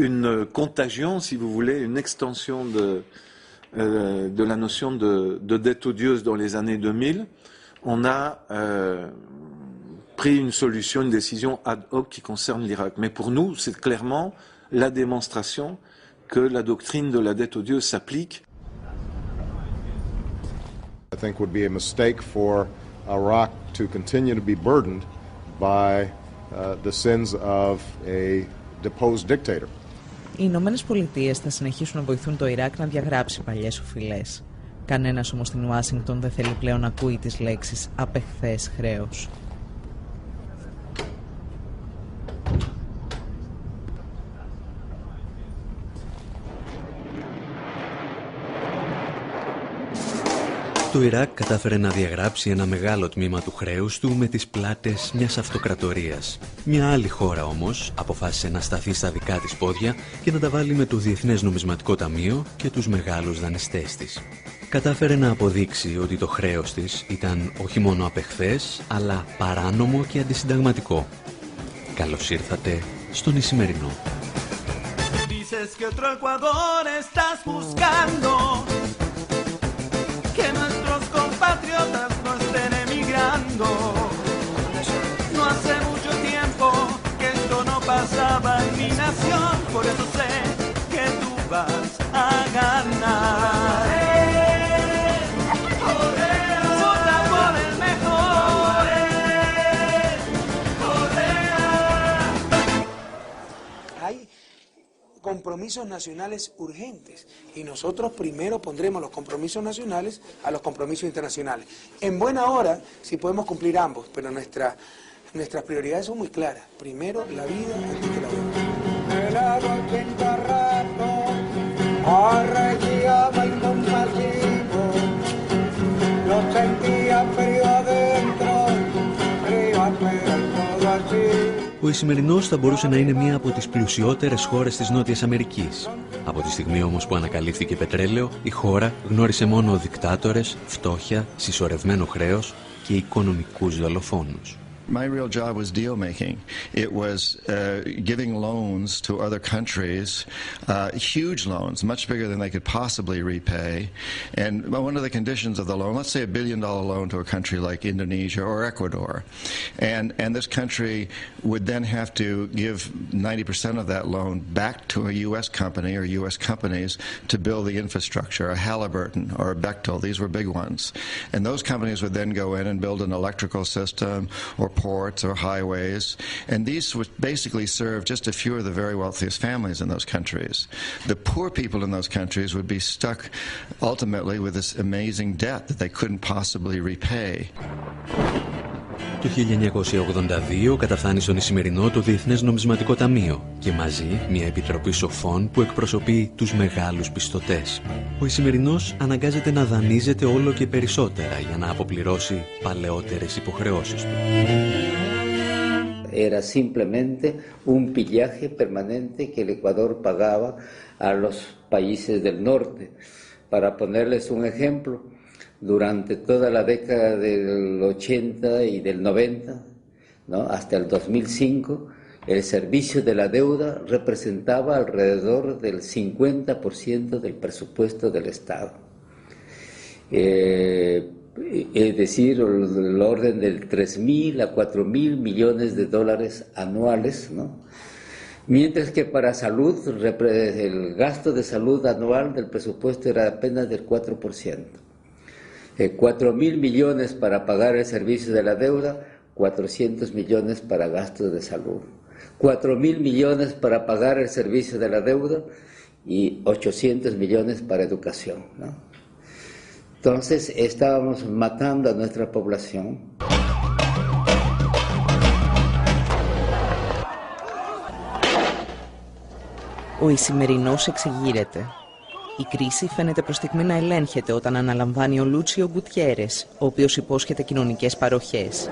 une contagion, si vous voulez, une extension de la notion de dette odieuse dans les années 2000, on a pris une solution, une décision ad hoc qui concerne l'Irak. Mais pour nous, c'est clairement la démonstration que la doctrine de la dette odieuse s'applique. I think would be a mistake for Iraq to continue to be burdened by the sins of a deposed dictator. οι Ηνωμένες Πολιτείες θα συνεχίσουν να βοηθούν το Ιράκ να διαγράψει παλιές οφειλές. Κανένας όμως στην Ουάσιγκτον δεν θέλει πλέον να ακούει τις λέξεις απεχθές χρέος. Το Ιράκ κατάφερε να διαγράψει ένα μεγάλο τμήμα του χρέους του με τις πλάτες μιας αυτοκρατορίας. Μια άλλη χώρα όμως αποφάσισε να σταθεί στα δικά της πόδια και να τα βάλει με το Διεθνές Νομισματικό Ταμείο και τους μεγάλους δανειστές της. Κατάφερε να αποδείξει ότι το χρέος της ήταν όχι μόνο απεχθές, αλλά παράνομο και αντισυνταγματικό. Καλώς ήρθατε στον Ισημερινό. Que nuestros compatriotas no estén emigrando. No hace mucho tiempo que esto no pasaba en mi nación, por eso sé que tú vas a ganar. Vota por el mejor. Hay compromisos nacionales urgentes y nosotros primero pondremos los compromisos nacionales a los compromisos internacionales. En buena hora, si podemos cumplir ambos, pero nuestras prioridades son muy claras. Primero la vida antes que la deuda. El agua que rato arreglaba incompasivo, lo sentía frío adentro, frío afuera, todo así. Ο Ισημερινός θα μπορούσε να είναι μία από τις πλουσιότερες χώρες της Νότιας Αμερικής. Από τη στιγμή όμως που ανακαλύφθηκε πετρέλαιο, η χώρα γνώρισε μόνο δικτάτορες, φτώχεια, συσσωρευμένο χρέος και οικονομικούς δολοφόνους. My real job was deal making. It was giving loans to other countries, huge loans, much bigger than they could possibly repay. And one of the conditions of the loan, let's say $1 billion loan to a country like Indonesia or Ecuador, and this country would then have to give 90% of that loan back to a U.S. company or U.S. companies to build the infrastructure, a Halliburton or a Bechtel. These were big ones. And those companies would then go in and build an electrical system or ports or highways, and these would basically serve just a few of the very wealthiest families in those countries. The poor people in those countries would be stuck ultimately with this amazing debt that they couldn't possibly repay. Το 1982 καταφθάνει στον Ισημερινό το Διεθνές Νομισματικό Ταμείο και μαζί μια επιτροπή σοφών που εκπροσωπεί τους μεγάλους πιστωτές. Ο Ισημερινός αναγκάζεται να δανείζεται όλο και περισσότερα για να αποπληρώσει παλαιότερες υποχρεώσεις του. Era simplemente un pillaje permanente que el Ecuador pagaba a los países del norte. Para ponerles un ejemplo, durante toda la década del 80 y del 90, ¿no?, hasta el 2005, el servicio de la deuda representaba alrededor del 50% del presupuesto del Estado. Es decir, el orden del 3.000 a 4.000 millones de dólares anuales, ¿no? Mientras que para salud, el gasto de salud anual del presupuesto era apenas del 4%. 4.000 millones para pagar el servicio de la deuda, 400 millones para gastos de salud. 4.000 millones para pagar el servicio de la deuda y 800 millones para educación, ¿no? Entonces estábamos matando a nuestra población. Ο Ισημερινός εξεγείρεται. Η κρίση φαίνεται προς στιγμή να ελέγχεται όταν αναλαμβάνει ο Λούτσιο Γκουτιέρες, ο οποίος υπόσχεται κοινωνικές παροχές.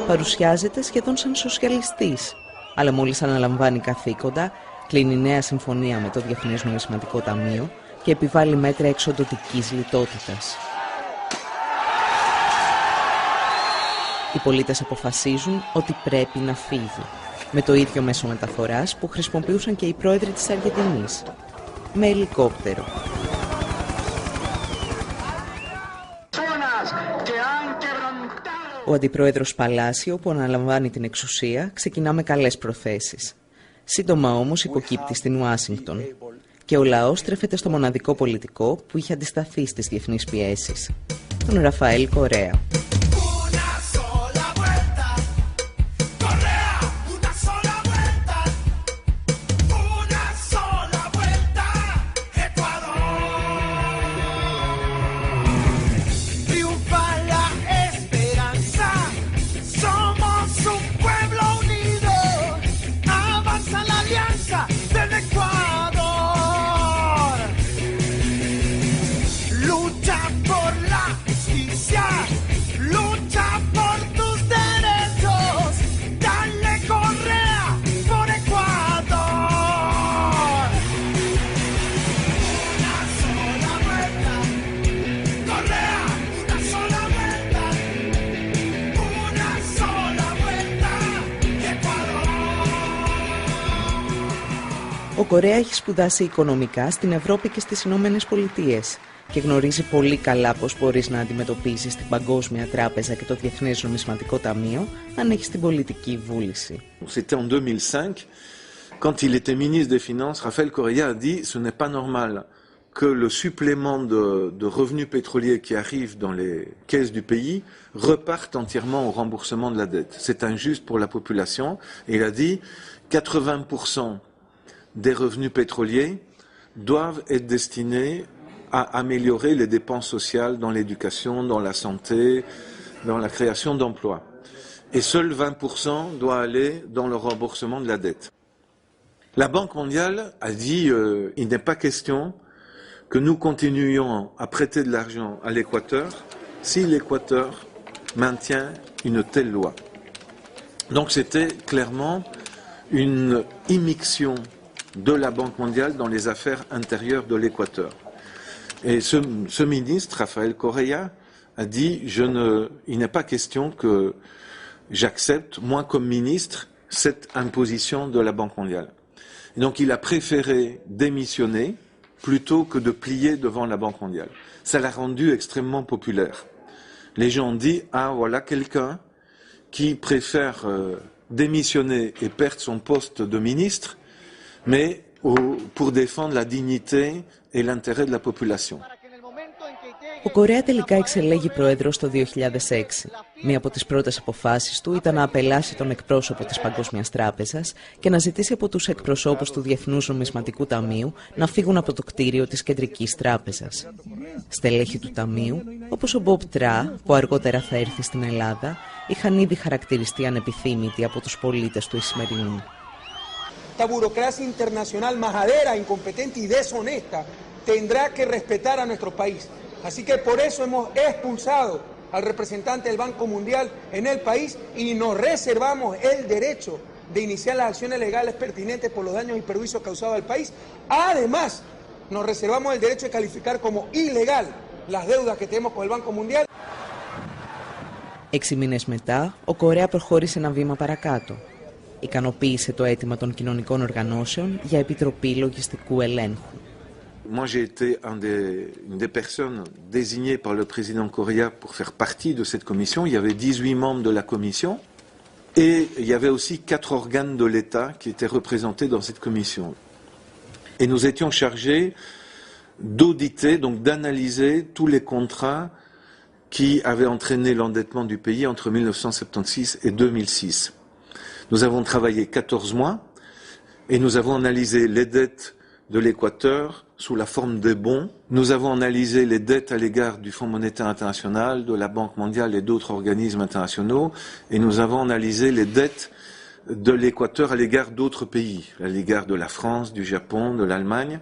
Παρουσιάζεται σχεδόν σαν σοσιαλιστής, αλλά μόλις αναλαμβάνει καθήκοντα, κλείνει νέα συμφωνία με το Διεθνές Νομισματικό Ταμείο και επιβάλλει μέτρα εξοντωτικής λιτότητας. Οι πολίτες αποφασίζουν ότι πρέπει να φύγει, με το ίδιο μέσο μεταφοράς που χρησιμοποιούσαν και οι πρόεδροι της Αργεντινής, με ελικόπτερο. Ο αντιπρόεδρος Παλάσιο, που αναλαμβάνει την εξουσία, ξεκινά με καλές προθέσεις. Σύντομα όμως υποκύπτει στην Ουάσιγκτον και ο λαός στρέφεται στο μοναδικό πολιτικό που είχε αντισταθεί στις διεθνείς πιέσεις, τον Ραφαέλ Κορέα. Ο Κορέα έχει σπουδάσει οικονομικά στην Ευρώπη και στις Ηνωμένες Πολιτείες και γνωρίζει πολύ καλά πώς μπορείς να αντιμετωπίσεις την Παγκόσμια Τράπεζα και το Διεθνές Νομισματικό Ταμείο αν έχεις την πολιτική βούληση. C'était en 2005, quand il était ministre des Finances, Rafael Correa a dit ce n'est pas normal que le supplément de revenus pétroliers qui arrive dans les caisses du pays reparte entièrement au remboursement de la dette. C'est injuste pour la population. Et il a dit 80% des revenus pétroliers doivent être destinés à améliorer les dépenses sociales dans l'éducation, dans la santé, dans la création d'emplois. Et seul 20% doit aller dans le remboursement de la dette. La Banque mondiale a dit il n'est pas question que nous continuions à prêter de l'argent à l'Équateur si l'Équateur maintient une telle loi. Donc c'était clairement une immixtion de la Banque mondiale dans les affaires intérieures de l'Équateur. Et ce ministre, Rafael Correa, a dit il n'est pas question que j'accepte, moi comme ministre, cette imposition de la Banque mondiale. Et donc il a préféré démissionner plutôt que de plier devant la Banque mondiale. Ça l'a rendu extrêmement populaire. Les gens ont dit « Ah, voilà quelqu'un qui préfère démissionner et perdre son poste de ministre, mais pour défendre la dignité et l'intérêt de la population. » Ο Κορέα τελικά εξελέγει πρόεδρος το 2006. Μία από τις πρώτες αποφάσεις του ήταν να απελάσει τον εκπρόσωπο της Παγκόσμιας Τράπεζας και να ζητήσει από τους εκπροσώπους του Διεθνούς Νομισματικού Ταμείου να φύγουν από το κτίριο της Κεντρικής Τράπεζας. Στελέχη του Ταμείου, όπως ο Μπομπ Τρά, που αργότερα θα έρθει στην Ελλάδα, είχαν ήδη χαρακτηριστεί ανεπιθύμητοι από τους πολίτες του Ισημερινού. Esta burocracia internacional majadera, incompetente y deshonesta tendrá que respetar a nuestro país. Así que por eso hemos expulsado al representante del Banco Mundial en el país y nos reservamos el derecho de iniciar las acciones legales pertinentes por los daños y perjuicios causados al país. Además, nos reservamos el derecho de calificar como ilegal las deudas que tenemos con el Banco Mundial. 6 μήνες μετά, ο Κορέα προχώρησε ένα βήμα παρακάτω. Ικανοποίησε το αίτημα των κοινωνικών οργανώσεων για επιτροπή λογιστικού ελέγχου. Moi, j'ai été une des personnes désignées par le président Correa pour faire partie de cette commission. Il y avait 18 membres de la commission et il y avait aussi 4 organes de l'État qui étaient représentés dans cette commission. Et nous étions chargés d'auditer, donc d'analyser tous les contrats qui avaient entraîné l'endettement du pays entre 1976 et 2006. Nous avons travaillé 14 mois et nous avons analysé les dettes de l'Équateur sous la forme de bons. Nous avons analysé les dettes à l'égard du Fonds monétaire international, de la Banque mondiale et d'autres organismes internationaux, et nous avons analysé les dettes de l'Équateur à l'égard d'autres pays, à l'égard de la France, du Japon, de l'Allemagne,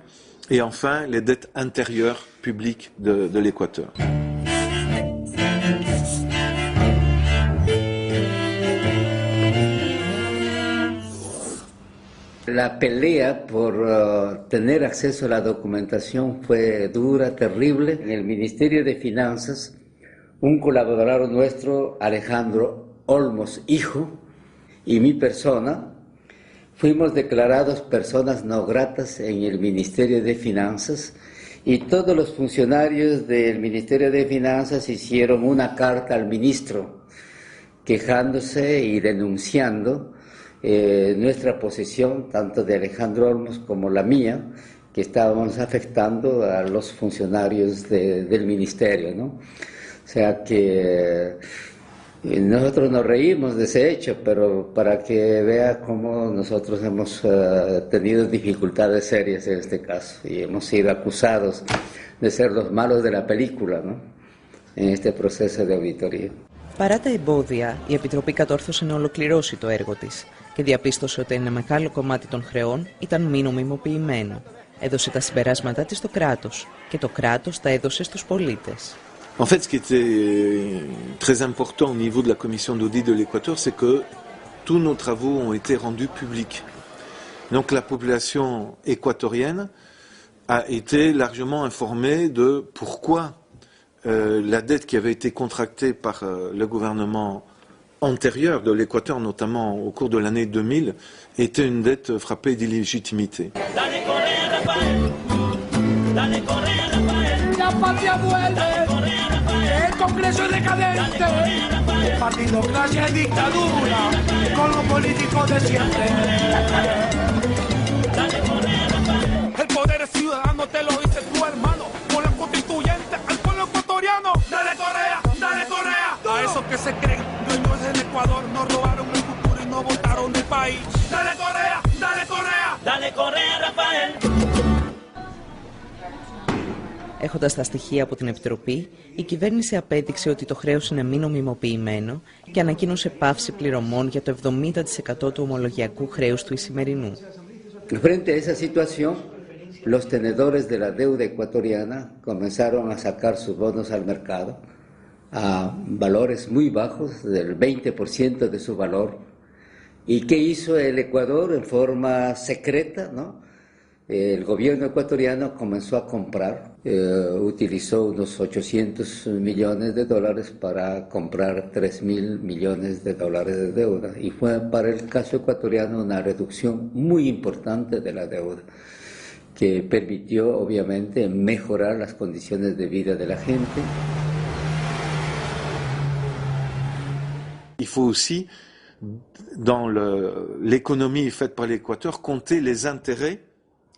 et enfin les dettes intérieures publiques de l'Équateur. La pelea por tener acceso a la documentación fue dura, terrible. En el Ministerio de Finanzas, un colaborador nuestro, Alejandro Olmos, hijo, y mi persona, fuimos declarados personas no gratas en el Ministerio de Finanzas y todos los funcionarios del Ministerio de Finanzas hicieron una carta al ministro quejándose y denunciando nuestra posición, tanto de Alejandro Olmos como la mía, que estábamos afectando a los funcionarios del ministerio, ¿no? O sea que nosotros nos reímos de ese hecho, pero para que vea cómo nosotros hemos tenido dificultades serias en este caso y hemos sido acusados de ser los malos de la película, ¿no? En este proceso de auditoría. Παρά τα εμπόδια, η Επιτροπή κατόρθωσε να ολοκληρώσει το έργο της και διαπίστωσε ότι ένα μεγάλο κομμάτι των χρεών ήταν μη νομιμοποιημένο. Έδωσε τα συμπεράσματά της στο κράτος και το κράτος τα έδωσε στους πολίτες. En fait, ce qui était très important au niveau de la commission d'audit de l'Équateur, c'est que tous nos travaux ont été rendus publics. Donc la population équatorienne a été largement informée de pourquoi la dette qui avait été contractée par le gouvernement antérieur de l'Équateur, notamment au cours de l'année 2000, était une dette frappée d'illégitimité. La patria vuelve, el Congreso es decadente, el partido clase es dictadura, con los políticos de siempre. El poder es ciudadano, te lo dice tu hermano, con la constituyente al pueblo ecuatoriano. Dale Correa, dale Correa. A esos que se creen dueños del Ecuador, nos robaron el futuro y no votaron el país. Dale Correa, dale Correa. Dale Correa, Rafael. Έχοντας τα στοιχεία από την Επιτροπή, η κυβέρνηση απέδειξε ότι το χρέος είναι μη νομιμοποιημένο και ανακοίνωσε πάυση πληρωμών για το 70% του ομολογιακού χρέους του Ισημερινού. Frente a esa situación, los tenedores de la deuda ecuatoriana comenzaron a sacar sus bonos al mercado a valores muy bajos, del 20% de su valor. ¿Y qué hizo el Ecuador en forma secreta, no? El gobierno ecuatoriano comenzó a comprar, utilizó unos 800 millones de dólares para comprar 3.000 millones de dólares de deuda. Y fue para el caso ecuatoriano una reducción muy importante de la deuda, que permitió obviamente mejorar las condiciones de vida de la gente. Il faut aussi, dans l'économie faite par l'Équateur, compter les intérêts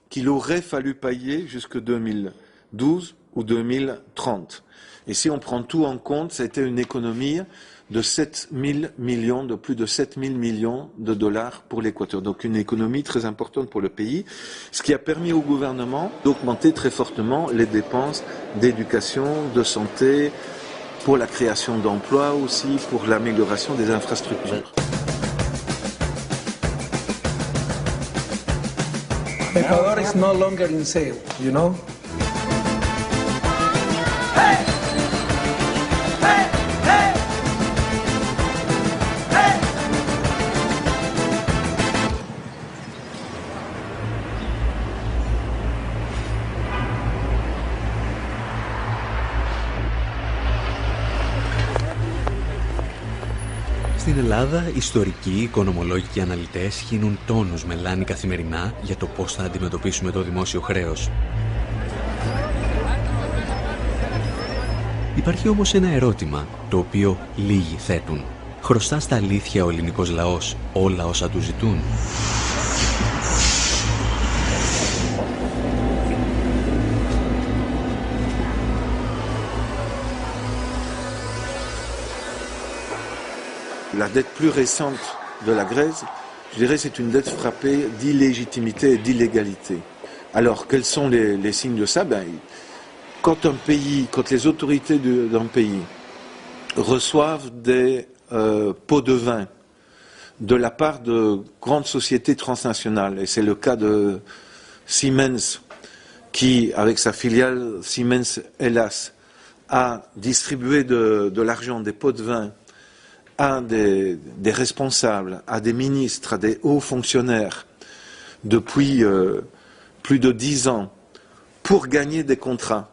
qu'il aurait fallu payer jusque 2012 ou 2030. Et si on prend tout en compte, c'était une économie de 7 000 millions, de plus de 7 000 millions de dollars pour l'Équateur. Donc une économie très importante pour le pays, ce qui a permis au gouvernement d'augmenter très fortement les dépenses d'éducation, de santé, pour la création d'emplois aussi, pour l'amélioration des infrastructures. Ecuador is no longer in sale, you know? Hey! Hey! Hey! Hey! Στην Ελλάδα, ιστορικοί, οικονομολόγοι και αναλυτές χύνουν τόνους μελάνι καθημερινά για το πώς θα αντιμετωπίσουμε το δημόσιο χρέος. Υπάρχει όμως ένα ερώτημα, το οποίο λίγοι θέτουν. Χρωστά στα αλήθεια ο ελληνικός λαός όλα όσα του ζητούν? La dette plus récente de la Grèce, je dirais, c'est une dette frappée d'illégitimité et d'illégalité. Alors, quels sont les signes de ça? Quand les autorités d'un pays reçoivent des pots de vin de la part de grandes sociétés transnationales, et c'est le cas de Siemens, qui, avec sa filiale Siemens Hellas, a distribué de l'argent, des pots de vin, à des responsables, à des ministres, à des hauts fonctionnaires depuis plus de 10 ans pour gagner des contrats.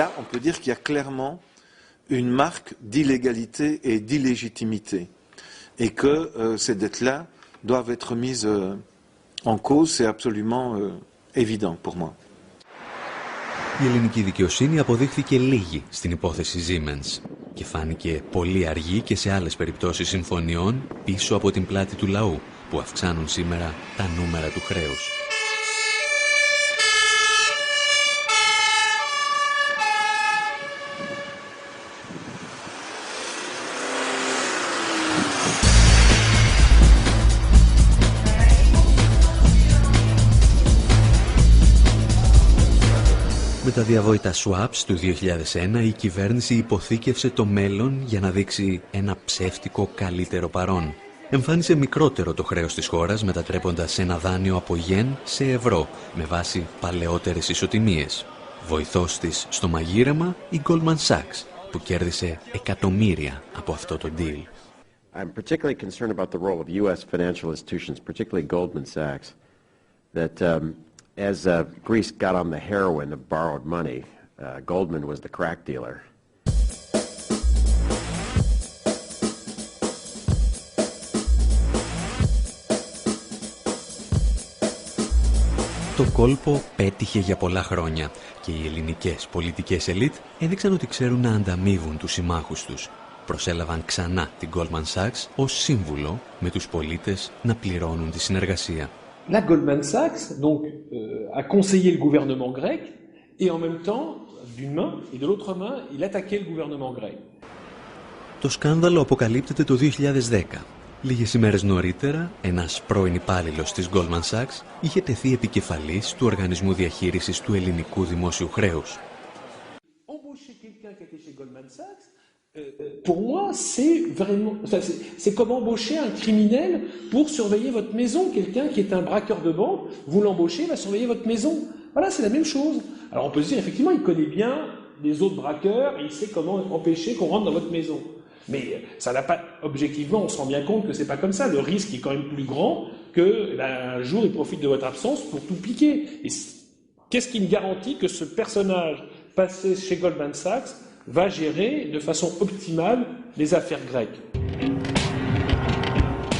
Là, on peut dire qu'il y a clairement une marque d'illégalité et d'illégitimité et que ces dettes-là doivent être mises en cause, c'est absolument évident pour moi. Η ελληνική δικαιοσύνη αποδείχθηκε λίγη στην υπόθεση Siemens και φάνηκε πολύ αργή και σε άλλες περιπτώσεις συμφωνιών πίσω από την πλάτη του λαού που αυξάνουν σήμερα τα νούμερα του χρέους. Με τα διαβόητα swaps του 2001 η κυβέρνηση υποθήκευσε το μέλλον για να δείξει ένα ψεύτικο καλύτερο παρόν. Εμφάνισε μικρότερο το χρέος της χώρας μετατρέποντας ένα δάνειο από γεν σε ευρώ με βάση παλαιότερες ισοτιμίες. Βοηθός της στο μαγείρεμα η Goldman Sachs που κέρδισε εκατομμύρια από αυτό το deal. I'm particularly concerned about the role of U.S. financial institutions, particularly Goldman Sachs, that as Greece got on the heroin of borrowed money, Goldman was the crack dealer. Το κόλπο πέτυχε για πολλά χρόνια και οι ελληνικές πολιτικές ελίτ έδειξαν ότι ξέρουν να ανταμείβουν τους συμμάχους τους. Προσέλαβαν ξανά την Goldman Sachs ως σύμβουλο με τους πολίτες να πληρώνουν τη συνεργασία. La Goldman Sachs donc a conseillé le gouvernement grec et en même temps d'une main et de l'autre main il attaquait le gouvernement grec. Το σκάνδαλο αποκαλύπτεται το 2010. Λίγες ημέρες νωρίτερα, ένας πρώην υπάλληλος της Goldman Sachs είχε τεθεί επικεφαλής του Οργανισμού Διαχείρισης του Ελληνικού Δημόσιου Χρέους. Pour moi, c'est vraiment, c'est comme embaucher un criminel pour surveiller votre maison. Quelqu'un qui est un braqueur de banque, vous l'embauchez, il va surveiller votre maison. Voilà, c'est la même chose. Alors on peut se dire, effectivement, il connaît bien les autres braqueurs et il sait comment empêcher qu'on rentre dans votre maison. Mais ça n'a pas, objectivement, on se rend bien compte que c'est pas comme ça. Le risque est quand même plus grand que, un jour, il profite de votre absence pour tout piquer. Et qu'est-ce qui me garantit que ce personnage passé chez Goldman Sachs va gérer de façon optimale les affaires grecques?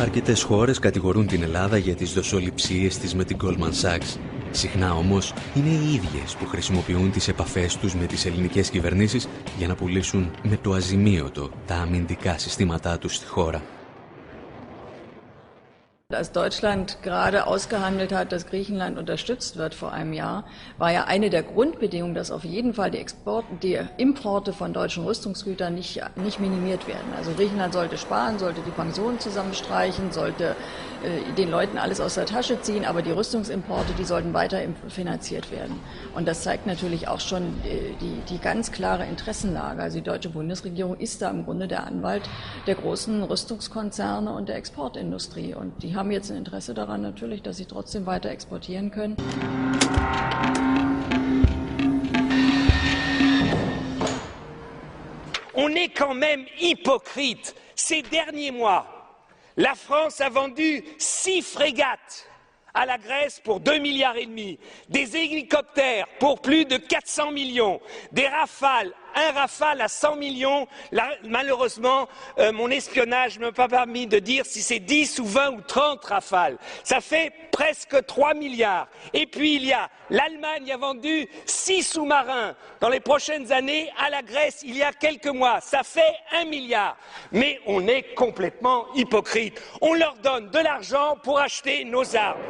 Αρκετές χώρες κατηγορούν την Ελλάδα για τις δοσοληψίες της με την Goldman Sachs. Συχνά όμως είναι οι ίδιες που χρησιμοποιούν τις επαφές τους με τις ελληνικές κυβερνήσεις για να πουλήσουν με το αζημίωτο τα αμυντικά συστήματά τους στη χώρα. Als Deutschland gerade ausgehandelt hat, dass Griechenland unterstützt wird vor einem Jahr, war ja eine der Grundbedingungen, dass auf jeden Fall die Importe von deutschen Rüstungsgütern nicht minimiert werden. Also Griechenland sollte sparen, sollte die Pensionen zusammenstreichen, sollte den Leuten alles aus der Tasche ziehen, aber die Rüstungsimporte, die sollten weiter finanziert werden. Und das zeigt natürlich auch schon die ganz klare Interessenlage. Also die deutsche Bundesregierung ist da im Grunde der Anwalt der großen Rüstungskonzerne und der Exportindustrie. Und die haben jetzt ein Interesse daran natürlich, dass sie trotzdem weiter exportieren können. On est quand même hypocrite. Ces derniers mois, la France a vendu 6 frégates à la Grèce pour 2,5 milliards, des hélicoptères pour plus de 400 millions, des Rafales, un Rafale à 100 millions. Là, malheureusement, mon espionnage ne m'a pas permis de dire si c'est 10 ou 20 ou 30 Rafales. Ça fait presque 3 milliards. Et puis il y a l'Allemagne a vendu 6 sous-marins dans les prochaines années à la Grèce il y a quelques mois. Ça fait 1 milliard. Mais on est complètement hypocrite. On leur donne de l'argent pour acheter nos armes.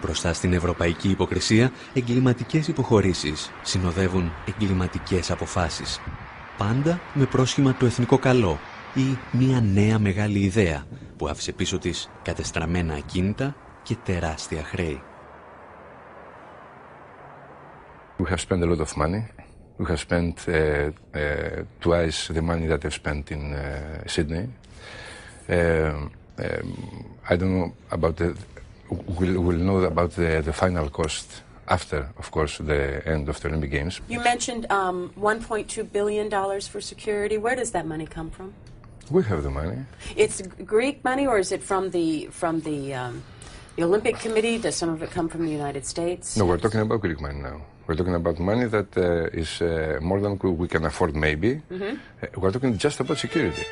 Μπροστά στην ευρωπαϊκή υποκρισία, εγκληματικές υποχωρήσεις συνοδεύουν εγκληματικές αποφάσεις. Πάντα με πρόσχημα το εθνικό καλό ή μια νέα μεγάλη ιδέα που άφησε πίσω της κατεστραμμένα ακίνητα και τεράστια χρέη. We have spent a lot of money. We have spent twice the money that I've spent in Sydney. I don't know about the... We'll know about the final cost after, of course, the end of the Olympic Games. You mentioned $1.2 billion for security. Where does that money come from? We have the money. It's Greek money, or is it from the Olympic Committee? Does some of it come from the United States? No, we're talking about Greek money now. We're talking about money that is more than we can afford, maybe. Mm-hmm. We're talking just about security.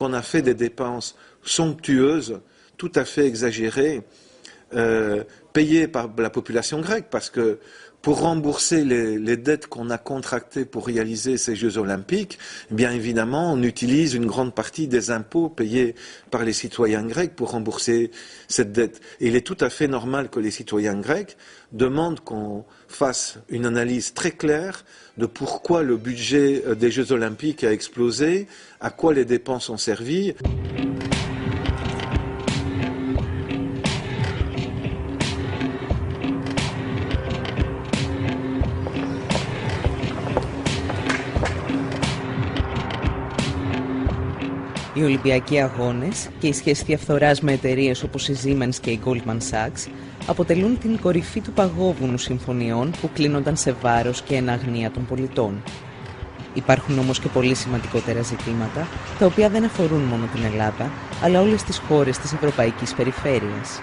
On a fait des dépenses somptueuses, tout à fait exagérées, payé par la population grecque, parce que pour rembourser les dettes qu'on a contractées pour réaliser ces Jeux olympiques, bien évidemment, on utilise une grande partie des impôts payés par les citoyens grecs pour rembourser cette dette. Et il est tout à fait normal que les citoyens grecs demandent qu'on fasse une analyse très claire de pourquoi le budget des Jeux olympiques a explosé, à quoi les dépenses ont servi. Οι Ολυμπιακοί Αγώνες και η σχέση διαφθοράς με εταιρείες όπως η Siemens και η Goldman Sachs αποτελούν την κορυφή του παγόβουνου συμφωνιών που κλείνονταν σε βάρος και εν αγνία των πολιτών. Υπάρχουν όμως και πολύ σημαντικότερα ζητήματα, τα οποία δεν αφορούν μόνο την Ελλάδα, αλλά όλες τις χώρες της Ευρωπαϊκής Περιφέρειας.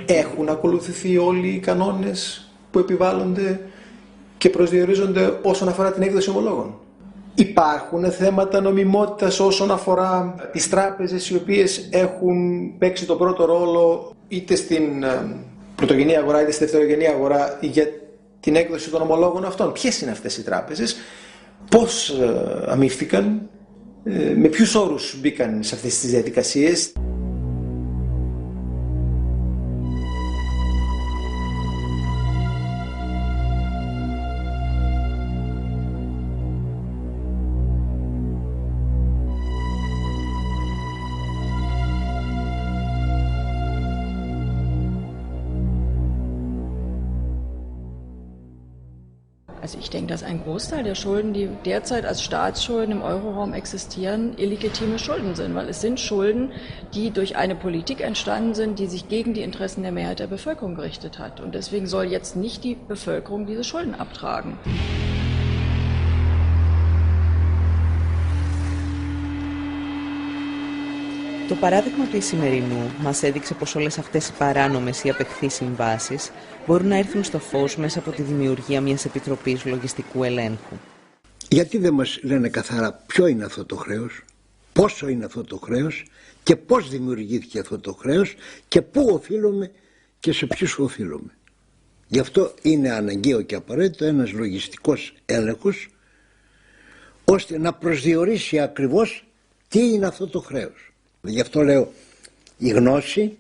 Έχουν ακολουθηθεί όλοι οι κανόνες που επιβάλλονται και προσδιορίζονται όσον αφορά την έκδοση ομολόγων? Υπάρχουν θέματα νομιμότητας όσον αφορά τις τράπεζες οι οποίες έχουν παίξει τον πρώτο ρόλο είτε στην πρωτογενή αγορά είτε στη δευτερογενή αγορά για την έκδοση των ομολόγων αυτών? Ποιες είναι αυτές οι τράπεζες, πώς αμείφθηκαν, με ποιους όρους μπήκαν σε αυτές τις διαδικασίες? Also ich denke, dass ein Großteil der Schulden, die derzeit als Staatsschulden im Euroraum existieren, illegitime Schulden sind, weil es sind Schulden, die durch eine Politik entstanden sind, die sich gegen die Interessen der Mehrheit der Bevölkerung gerichtet hat. Und deswegen soll jetzt nicht die Bevölkerung diese Schulden abtragen. Το παράδειγμα του Ισημερινού μας έδειξε πως όλες αυτές οι παράνομες ή απεχθείς συμβάσεις μπορούν να έρθουν στο φως μέσα από τη δημιουργία μιας επιτροπής λογιστικού ελέγχου. Γιατί δεν μας λένε καθαρά ποιο είναι αυτό το χρέος, πόσο είναι αυτό το χρέος και πώς δημιουργήθηκε αυτό το χρέος και πού οφείλουμε και σε ποιους οφείλουμε? Γι' αυτό είναι αναγκαίο και απαραίτητο ένας λογιστικός έλεγχος ώστε να προσδιορίσει ακριβώς τι είναι αυτό το χρέος. Γι' αυτό λέω η γνώση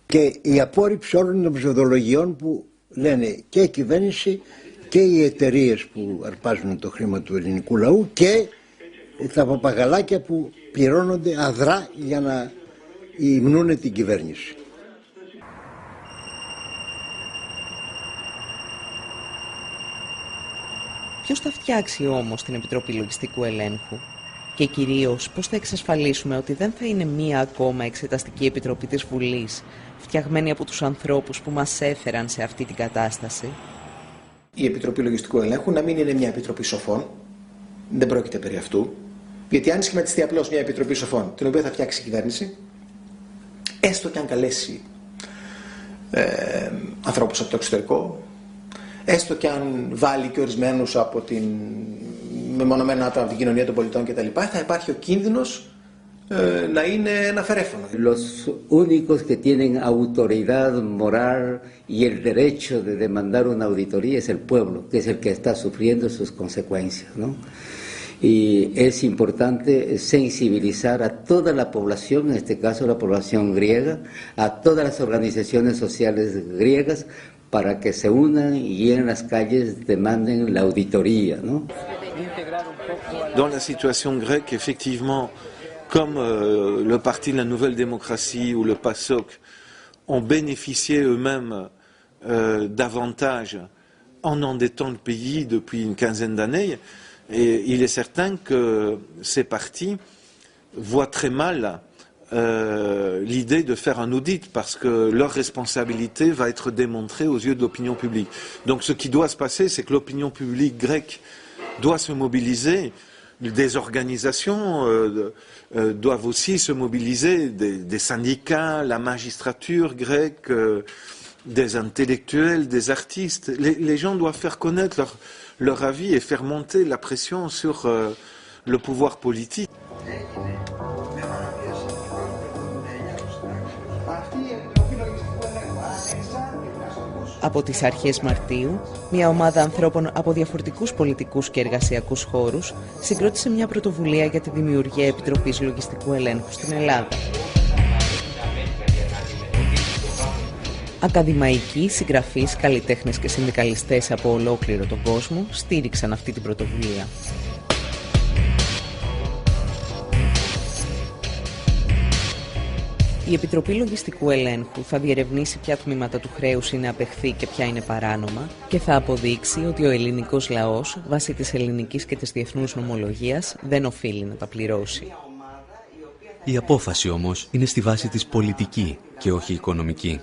και η απόρριψη όλων των ψευδολογιών που λένε και η κυβέρνηση και οι εταιρείες που αρπάζουν το χρήμα του ελληνικού λαού και τα παπαγαλάκια που πληρώνονται αδρά για να υμνούνε την κυβέρνηση. Ποιος θα φτιάξει όμως την Επιτροπή Λογιστικού Ελέγχου? Και κυρίως πώς θα εξασφαλίσουμε ότι δεν θα είναι μία ακόμα εξεταστική επιτροπή της Βουλής, φτιαγμένη από τους ανθρώπους που μας έφεραν σε αυτή την κατάσταση? Η Επιτροπή Λογιστικού Ελέγχου να μην είναι μια επιτροπή σοφών, δεν πρόκειται περί αυτού, γιατί αν σχηματιστεί απλώς μια επιτροπή σοφών, την οποία θα φτιάξει η κυβέρνηση, έστω και αν καλέσει ανθρώπους από το εξωτερικό, έστω και αν βάλει και ορισμένους από την μεμονωμένα άτομα από την κοινωνία των πολιτών κτλ., θα υπάρχει ο κίνδυνος να είναι ένα φερέφωνο. Los únicos que tienen autoridad moral y el derecho de demandar una auditoría es el pueblo, que es el que está sufriendo sus consecuencias, ¿no? Y es importante sensibilizar a toda la población, en este caso la población griega, a todas las organizaciones sociales griegas, para que se unan y en las calles demanden la auditoría, ¿no? Dans la situation grecque, effectivement, comme le Parti de la Nouvelle Démocratie ou le PASOK ont bénéficié eux-mêmes davantage en endettant le pays depuis une quinzaine d'années, et il est certain que ces partis voient très mal l'idée de faire un audit parce que leur responsabilité va être démontrée aux yeux de l'opinion publique. Donc ce qui doit se passer, c'est que l'opinion publique grecque doit se mobiliser, des organisations doivent aussi se mobiliser, des syndicats, la magistrature grecque, des intellectuels, des artistes. Les gens doivent faire connaître leur avis et faire monter la pression sur le pouvoir politique. Από τις αρχές Μαρτίου, μια ομάδα ανθρώπων από διαφορετικούς πολιτικούς και εργασιακούς χώρους συγκρότησε μια πρωτοβουλία για τη δημιουργία Επιτροπής Λογιστικού Ελέγχου στην Ελλάδα. Ακαδημαϊκοί, συγγραφείς, καλλιτέχνες και συνδικαλιστές από ολόκληρο τον κόσμο στήριξαν αυτή την πρωτοβουλία. Η Επιτροπή Λογιστικού Ελέγχου θα διερευνήσει ποια τμήματα του χρέους είναι απεχθή και ποια είναι παράνομα και θα αποδείξει ότι ο ελληνικός λαός, βάσει της ελληνικής και της διεθνούς νομολογίας, δεν οφείλει να τα πληρώσει. Η απόφαση όμως είναι στη βάση της πολιτική και όχι οικονομική.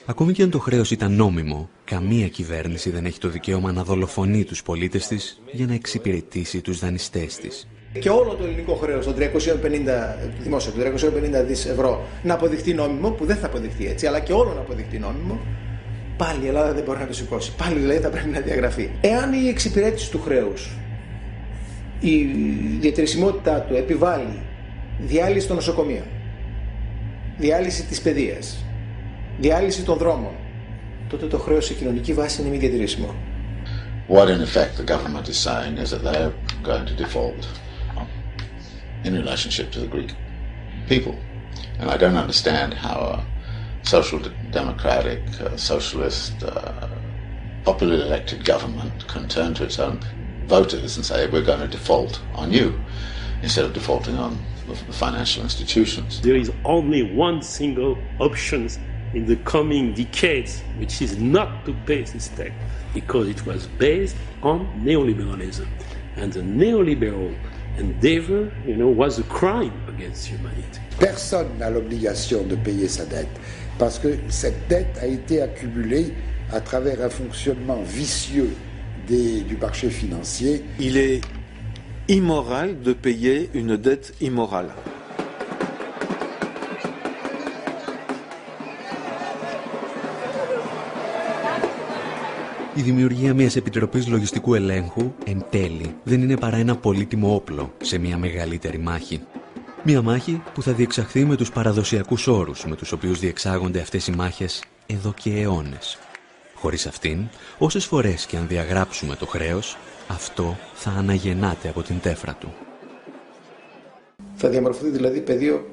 Ακόμη και αν το χρέος ήταν νόμιμο, καμία κυβέρνηση δεν έχει το δικαίωμα να δολοφονεί τους πολίτες της για να εξυπηρετήσει τους δανειστές της. Και όλο το ελληνικό χρέος, το 350 δις ευρώ, να αποδειχτεί νόμιμο, που δεν θα αποδειχτεί έτσι, αλλά και όλο να αποδειχτεί νόμιμο, πάλι η Ελλάδα δεν μπορεί να το σηκώσει. Πάλι δηλαδή θα πρέπει να διαγραφεί. Εάν η εξυπηρέτηση του χρέους, η διατηρησιμότητά του επιβάλλει διάλυση των νοσοκομείων, διάλυση της παιδείας, διάλυση των δρόμων, τότε το χρέος σε κοινωνική βάση είναι μη διατηρήσιμο. What in effect the government is saying is that they are going to default in relationship to the Greek people. And I don't understand how a social democratic, socialist, popularly elected government can turn to its own voters and say we're going to default on you instead of defaulting on the financial institutions. There is only one single option in the coming decades, which is not to pay this debt, because it was based on neoliberalism. And the neoliberal endeavor, was a crime against humanity. Personne n'a l'obligation de payer sa dette, parce que cette dette a été accumulée à travers un fonctionnement vicieux du marché financier. Il est immoral de payer une dette immorale. Η δημιουργία μιας Επιτροπής Λογιστικού Ελέγχου, εν τέλει, δεν είναι παρά ένα πολύτιμο όπλο σε μια μεγαλύτερη μάχη. Μια μάχη που θα διεξαχθεί με τους παραδοσιακούς όρους με τους οποίους διεξάγονται αυτές οι μάχες εδώ και αιώνες. Χωρίς αυτήν, όσες φορές και αν διαγράψουμε το χρέος, αυτό θα αναγεννάται από την τέφρα του. Θα διαμορφωθεί δηλαδή πεδίο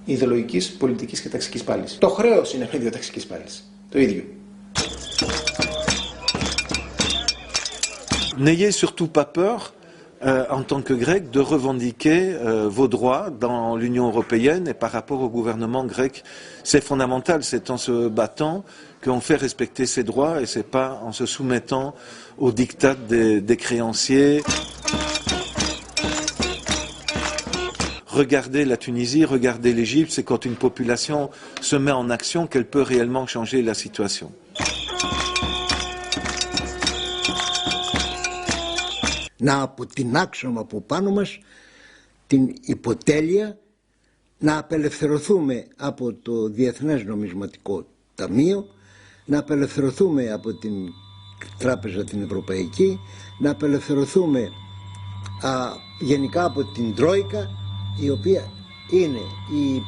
ιδεολογικής, πολιτικής και ταξικής πάλης. Το χρέος είναι πεδίο ταξικής πάλης. Το ίδιο. N'ayez surtout pas peur, en tant que Grec, de revendiquer vos droits dans l'Union européenne et par rapport au gouvernement grec. C'est fondamental, c'est en se battant qu'on fait respecter ses droits et c'est pas en se soumettant aux diktats des créanciers. Regardez la Tunisie, regardez l'Égypte, c'est quand une population se met en action qu'elle peut réellement changer la situation. Να αποτινάξουμε από πάνω μας την υποτέλεια, να απελευθερωθούμε από το Διεθνές Νομισματικό Ταμείο, να απελευθερωθούμε από την Τράπεζα την Ευρωπαϊκή, να απελευθερωθούμε γενικά από την Τρόικα, η οποία είναι η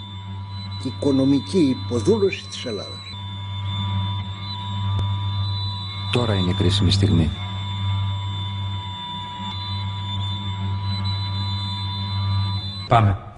οικονομική υποδούλωση της Ελλάδας. Τώρα είναι κρίσιμη στιγμή. Πάμε.